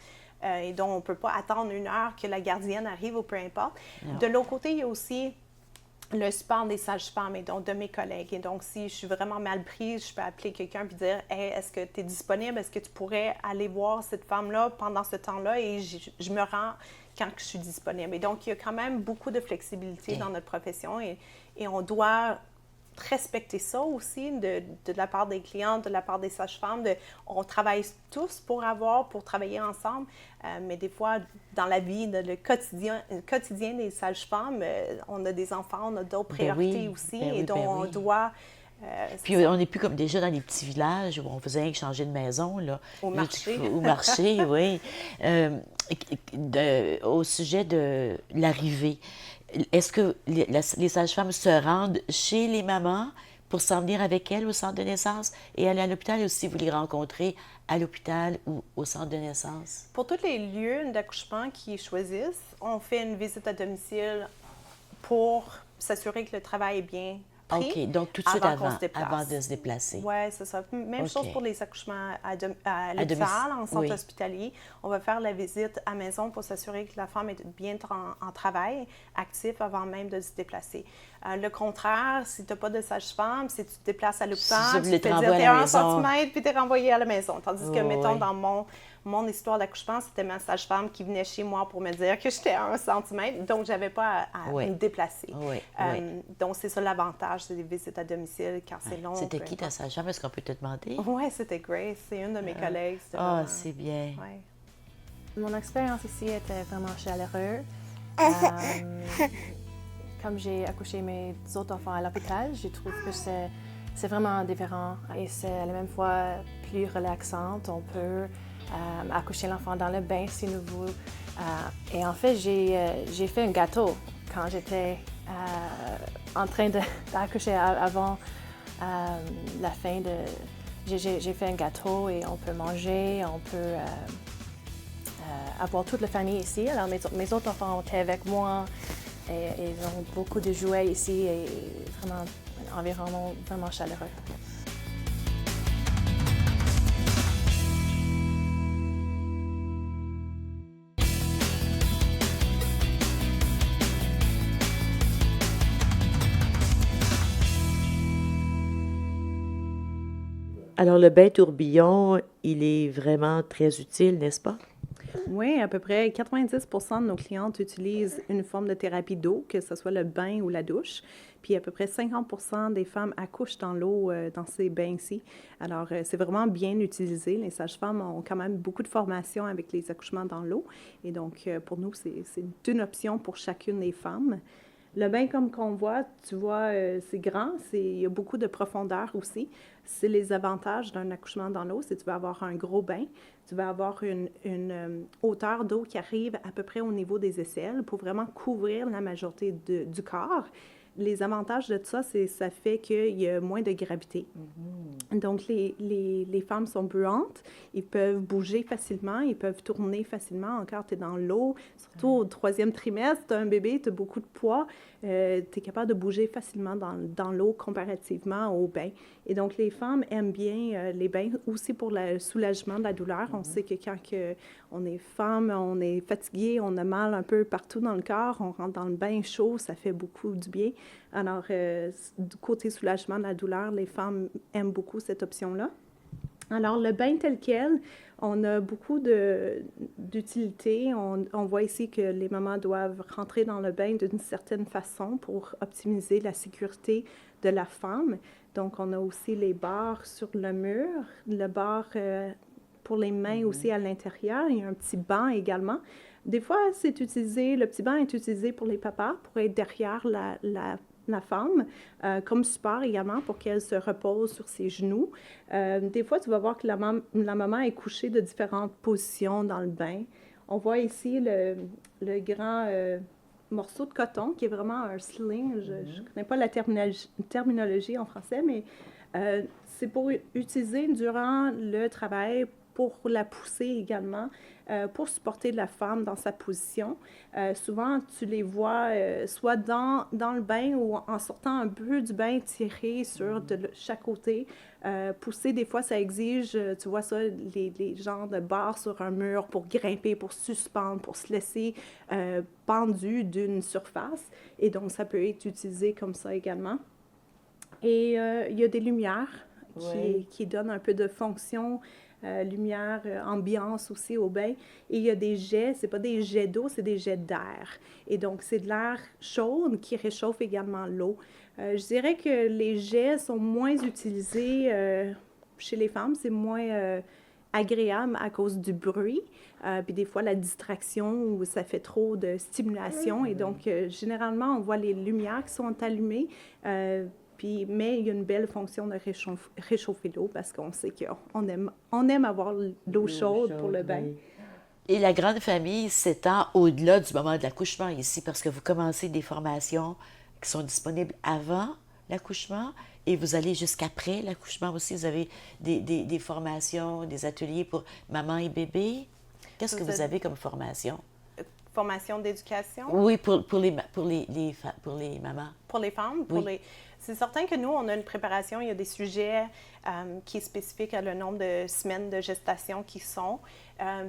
B: Et donc, on ne peut pas attendre 1 heure que la gardienne arrive ou peu importe. Non. De l'autre côté, il y a aussi le support des sages-femmes et donc de mes collègues. Et donc, si je suis vraiment mal prise, je peux appeler quelqu'un et dire « Hey, est-ce que tu es disponible? Est-ce que tu pourrais aller voir cette femme-là pendant ce temps-là? » Et je me rends quand je suis disponible. Et donc, il y a quand même beaucoup de flexibilité dans notre profession et on doit respecter ça aussi de la part des clientes, de la part des sages-femmes. On travaille tous pour travailler ensemble, mais des fois, dans la vie, le quotidien des sages-femmes, on a des enfants, on a d'autres priorités aussi, et donc on doit...
A: Puis on n'est plus comme déjà dans les petits villages où on faisait rien que changer de maison. Là.
B: Au marché.
A: Au marché, oui. Au sujet de l'arrivée, est-ce que les sages-femmes se rendent chez les mamans pour s'en venir avec elles au centre de naissance et aller à l'hôpital, ou si vous les rencontrez à l'hôpital ou au centre de naissance?
B: Pour tous les lieux d'accouchement qui choisissent, on fait une visite à domicile pour s'assurer que le travail est bien pris.
A: OK, donc tout de suite avant de se déplacer.
B: Oui, c'est ça. Même chose pour les accouchements à l'hôpital, en centre hospitalier. On va faire la visite à maison pour s'assurer que la femme est bien en travail, actif avant même de se déplacer. Le contraire, si tu n'as pas de sage-femme, si tu te déplaces à l'hôpital, tu te fais dire t'es 1 centimètre puis tu es renvoyé à la maison. Tandis que, mettons, dans mon histoire d'accouchement, c'était ma sage-femme qui venait chez moi pour me dire que j'étais à 1 centimètre, donc je n'avais pas à me déplacer. Donc, c'est ça l'avantage, c'est des visites à domicile quand c'est long.
A: C'était qui ta sage-femme? Est-ce qu'on peut te demander?
B: Oui, c'était Grace. C'est une de mes collègues.
A: Ah, c'est bien.
B: Ouais.
E: Mon expérience ici était vraiment chaleureuse. Comme j'ai accouché mes autres enfants à l'hôpital, je trouve que c'est vraiment différent et c'est à la même fois plus relaxante. On peut accoucher l'enfant dans le bain si nous voulons. Et en fait, j'ai fait un gâteau quand j'étais en train d'accoucher avant la fin de... J'ai fait un gâteau et on peut manger, on peut avoir toute la famille ici. Alors mes autres enfants étaient avec moi et ils ont beaucoup de jouets ici et vraiment un environnement vraiment chaleureux.
A: Alors, le bain tourbillon, il est vraiment très utile, n'est-ce pas?
B: Oui, à peu près 90% de nos clientes utilisent une forme de thérapie d'eau, que ce soit le bain ou la douche. Puis à peu près 50% des femmes accouchent dans l'eau dans ces bains-ci. Alors, c'est vraiment bien utilisé. Les sages-femmes ont quand même beaucoup de formation avec les accouchements dans l'eau. Et donc, pour nous, c'est une option pour chacune des femmes. Le bain, comme qu'on voit, tu vois, c'est grand, il y a beaucoup de profondeur aussi. C'est les avantages d'un accouchement dans l'eau, c'est que tu vas avoir un gros bain, tu vas avoir une hauteur d'eau qui arrive à peu près au niveau des aisselles pour vraiment couvrir la majorité du corps. Les avantages de ça, ça fait qu'il y a moins de gravité. Mm-hmm. Donc, les femmes sont buantes, ils peuvent bouger facilement, ils peuvent tourner facilement. Encore, tu es dans l'eau, surtout au 3e trimestre, tu as un bébé, tu as beaucoup de poids. tu es capable de bouger facilement dans l'eau comparativement au bain. Et donc, les femmes aiment bien les bains aussi pour le soulagement de la douleur. On sait que quand on est femme, on est fatigué, on a mal un peu partout dans le corps, on rentre dans le bain chaud, ça fait beaucoup du bien. Alors, du côté soulagement de la douleur, les femmes aiment beaucoup cette option-là. Alors, le bain tel quel, on a beaucoup d'utilité. On voit ici que les mamans doivent rentrer dans le bain d'une certaine façon pour optimiser la sécurité de la femme. Donc, on a aussi les barres sur le mur, le bar pour les mains aussi à l'intérieur. Il y a un petit banc également. Des fois, le petit banc est utilisé pour les papas, pour être derrière la femme, comme support également pour qu'elle se repose sur ses genoux. Des fois, tu vas voir que la maman est couchée de différentes positions dans le bain. On voit ici le grand morceau de coton qui est vraiment un sling. Je ne connais pas la terminologie en français, mais c'est pour utiliser durant le travail pour la pousser également, pour supporter la femme dans sa position. Souvent, tu les vois soit dans le bain ou en sortant un peu du bain, tirer sur chaque côté. Pousser, des fois, ça exige, tu vois ça, les genres de barres sur un mur pour grimper, pour suspendre, pour se laisser pendu d'une surface. Et donc, ça peut être utilisé comme ça également. Et il y a des lumières qui donnent un peu de fonction, lumière, ambiance aussi au bain. Et il y a des jets, ce n'est pas des jets d'eau, c'est des jets d'air. Et donc, c'est de l'air chaud qui réchauffe également l'eau. Je dirais que les jets sont moins utilisés chez les femmes, c'est moins agréable à cause du bruit, puis des fois la distraction où ça fait trop de stimulation. Et donc, généralement, on voit les lumières qui sont allumées, mais il y a une belle fonction de réchauffer l'eau parce qu'on sait qu'on aime avoir l'eau chaude pour le bain.
A: Oui. Et la grande famille s'étend au-delà du moment de l'accouchement ici parce que vous commencez des formations qui sont disponibles avant l'accouchement et vous allez jusqu'après l'accouchement aussi. Vous avez des formations, des ateliers pour maman et bébé. Qu'est-ce que vous avez comme formation?
B: Formation d'éducation?
A: Oui, pour les mamans.
B: Pour les femmes? C'est certain que nous, on a une préparation. Il y a des sujets qui est spécifique à le nombre de semaines de gestation qui sont.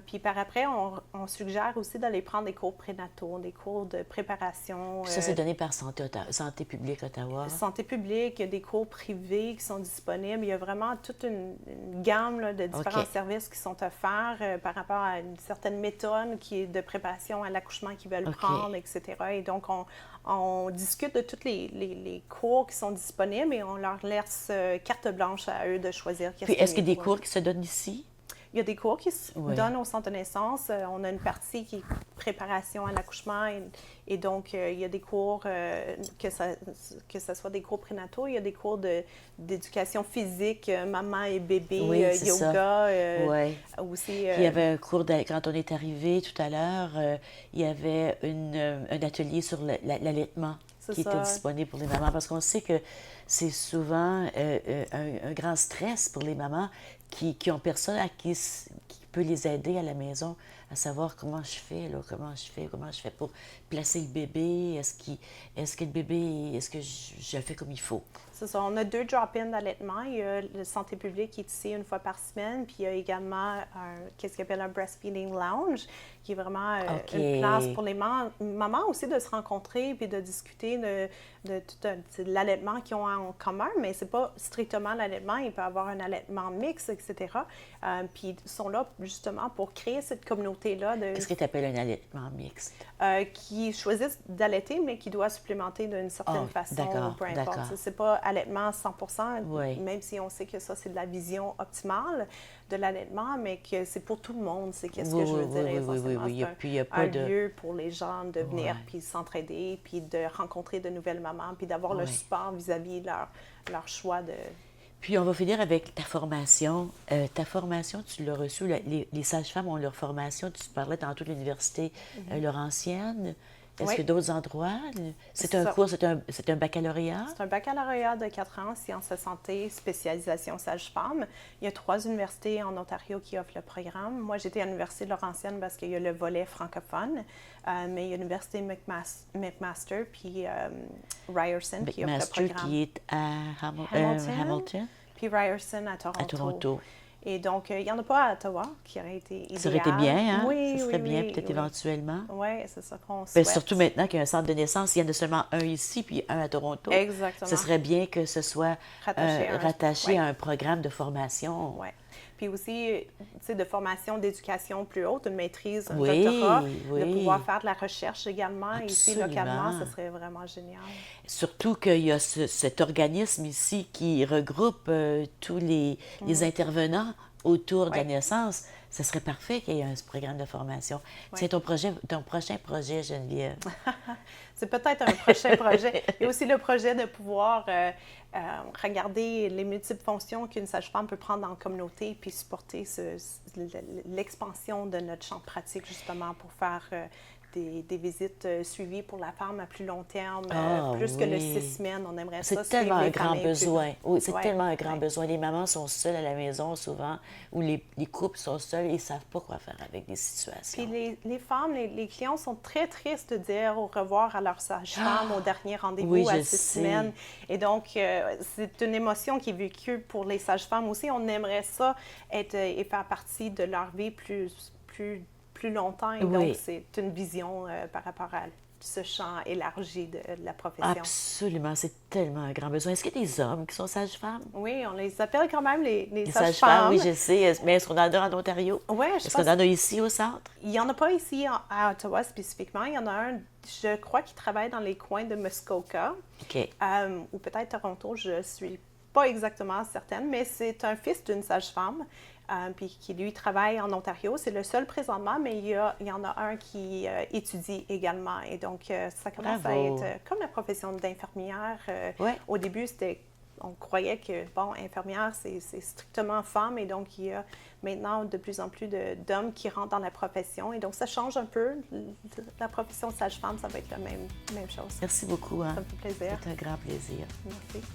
B: Puis par après, on suggère aussi d'aller prendre des cours prénataux, des cours de préparation.
A: Puis ça, c'est donné par Santé publique Ottawa.
B: Santé publique, il y a des cours privés qui sont disponibles. Il y a vraiment toute une gamme là, de différents services qui sont offerts par rapport à une certaine méthode qui est de préparation à l'accouchement qu'ils veulent prendre, etc. Et donc, on discute de tous les cours qui sont disponibles et on leur laisse carte blanche à eux de choisir.
A: Puis est-ce qu'il y a des cours qui se donnent ici?
B: Il y a des cours qui se donnent au centre de naissance. On a une partie qui est préparation à l'accouchement et donc il y a des cours, que ce soit des cours prénataux, il y a des cours d'éducation physique, maman et bébé, yoga. Aussi,
A: il y avait un cours, quand on est arrivé tout à l'heure, il y avait un atelier sur l'allaitement qui était disponible pour les mamans parce qu'on sait que c'est souvent un grand stress pour les mamans qui ont personne qui peut les aider à la maison à savoir comment je fais pour placer le bébé, est-ce que je le fais comme il faut.
B: C'est ça, on a 2 drop-in d'allaitement. Il y a la santé publique qui est ici une fois par semaine, puis il y a également qu'est-ce qu'on appelle un breastfeeding lounge, qui est vraiment une place pour les mamans aussi de se rencontrer puis de discuter de tout l'allaitement qu'ils ont en commun, mais c'est pas strictement l'allaitement, il peut y avoir un allaitement mixte, etc. Puis ils sont là justement pour créer cette communauté-là.
A: Qu'est-ce que tu appelles un allaitement mixte?
B: Qui choisissent d'allaiter, mais qui doit supplémenter d'une certaine façon, peu importe. C'est pas allaitement 100%, même si on sait que ça, c'est de la vision optimale de l'allaitement, mais que c'est pour tout le monde. C'est qu'est-ce que je veux dire essentiellement. C'est un lieu pour les gens de venir, puis s'entraider, puis de rencontrer de nouvelles mamans, puis d'avoir le support vis-à-vis leur choix de...
A: Puis on va finir avec ta formation. Ta formation, tu l'as reçue, les sages-femmes ont leur formation, tu parlais tantôt de l'Université Laurentienne. Est-ce
B: Oui.
A: que d'autres endroits? C'est un
B: Ça.
A: cours, c'est un baccalauréat?
B: C'est un baccalauréat de 4 ans, sciences de santé, spécialisation sage-femme. Il y a 3 universités en Ontario qui offrent le programme. Moi, j'étais à l'Université Laurentienne parce qu'il y a le volet francophone, mais il y a l'Université McMaster puis Ryerson qui offre le
A: McMaster
B: programme.
A: qui est à Hamilton,
B: Puis Ryerson à Toronto.
A: à Toronto.
B: Et donc, il n'y en a pas à Ottawa, qui aurait été idéal.
A: Ça aurait été bien, hein?
B: Oui,
A: Ça serait
B: oui,
A: bien,
B: oui,
A: peut-être
B: oui.
A: éventuellement.
B: Oui, c'est ça qu'on
A: Ben,
B: souhaite.
A: surtout maintenant qu'il y a un centre de naissance, il y en a seulement un ici puis un à Toronto.
B: Exactement.
A: Ce serait bien que ce soit rattaché à un programme de formation.
B: Oui. Puis aussi, tu sais, de formation d'éducation plus haute, une maîtrise, un
A: Oui,
B: doctorat,
A: oui.
B: de pouvoir faire de la recherche également ici
A: Absolument.
B: localement, ce serait vraiment génial.
A: Surtout qu'il y a cet organisme ici qui regroupe tous les intervenants autour de la
B: Oui.
A: naissance. Ce serait parfait qu'il y ait un programme de formation.
B: Oui.
A: C'est ton prochain projet, Geneviève.
B: C'est peut-être un prochain projet. Il y a aussi le projet de pouvoir regarder les multiples fonctions qu'une sage-femme peut prendre dans la communauté puis supporter l'expansion de notre champ de pratique justement pour faire des visites suivies pour la femme à plus long terme, plus que le 6 semaines. On aimerait ça.
A: C'est tellement
B: suivre
A: un
B: les
A: grand
B: familles plus
A: besoin.
B: long.
A: Oui, c'est
B: Ouais,
A: tellement un grand
B: ouais.
A: besoin. Les mamans sont seules à la maison souvent, ou les couples sont seuls et ils ne savent pas quoi faire avec des situations.
B: Puis les femmes, les clients sont très tristes de dire au revoir à leur sage-femme au dernier rendez-vous
A: oui,
B: à
A: je
B: 6
A: sais.
B: semaines. Et donc, c'est une émotion qui est vécue pour les sages-femmes aussi. On aimerait ça être et faire partie de leur vie plus longtemps. Et
A: Oui.
B: donc, c'est une vision par rapport à ce champ élargi de la profession.
A: Absolument, c'est tellement un grand besoin. Est-ce qu'il y a des hommes qui sont sages-femmes?
B: Oui, on les appelle quand même les
A: Les
B: sages-femmes.
A: sages-femmes, oui, je sais. Mais est-ce qu'on en a en Ontario?
B: Oui, je
A: Est-ce
B: pense
A: qu'on en a ici au centre?
B: Il n'y en a pas ici à Ottawa spécifiquement. Il y en a un, je crois, qui travaille dans les coins de Muskoka
A: OK.
B: ou peut-être Toronto, je ne suis pas exactement certaine, mais c'est un fils d'une sage-femme puis qui, lui, travaille en Ontario. C'est le seul présentement, mais il y en a un qui étudie également. Et donc, ça commence
A: Bravo.
B: à être comme la profession d'infirmière.
A: Ouais.
B: Au début, on croyait que, bon, infirmière, c'est strictement femme, et donc il y a maintenant de plus en plus d'hommes qui rentrent dans la profession. Et donc, ça change un peu. La profession de sage-femme, ça va être la même chose.
A: Merci beaucoup. Hein?
B: Ça me fait plaisir.
A: C'est un grand plaisir.
B: Merci.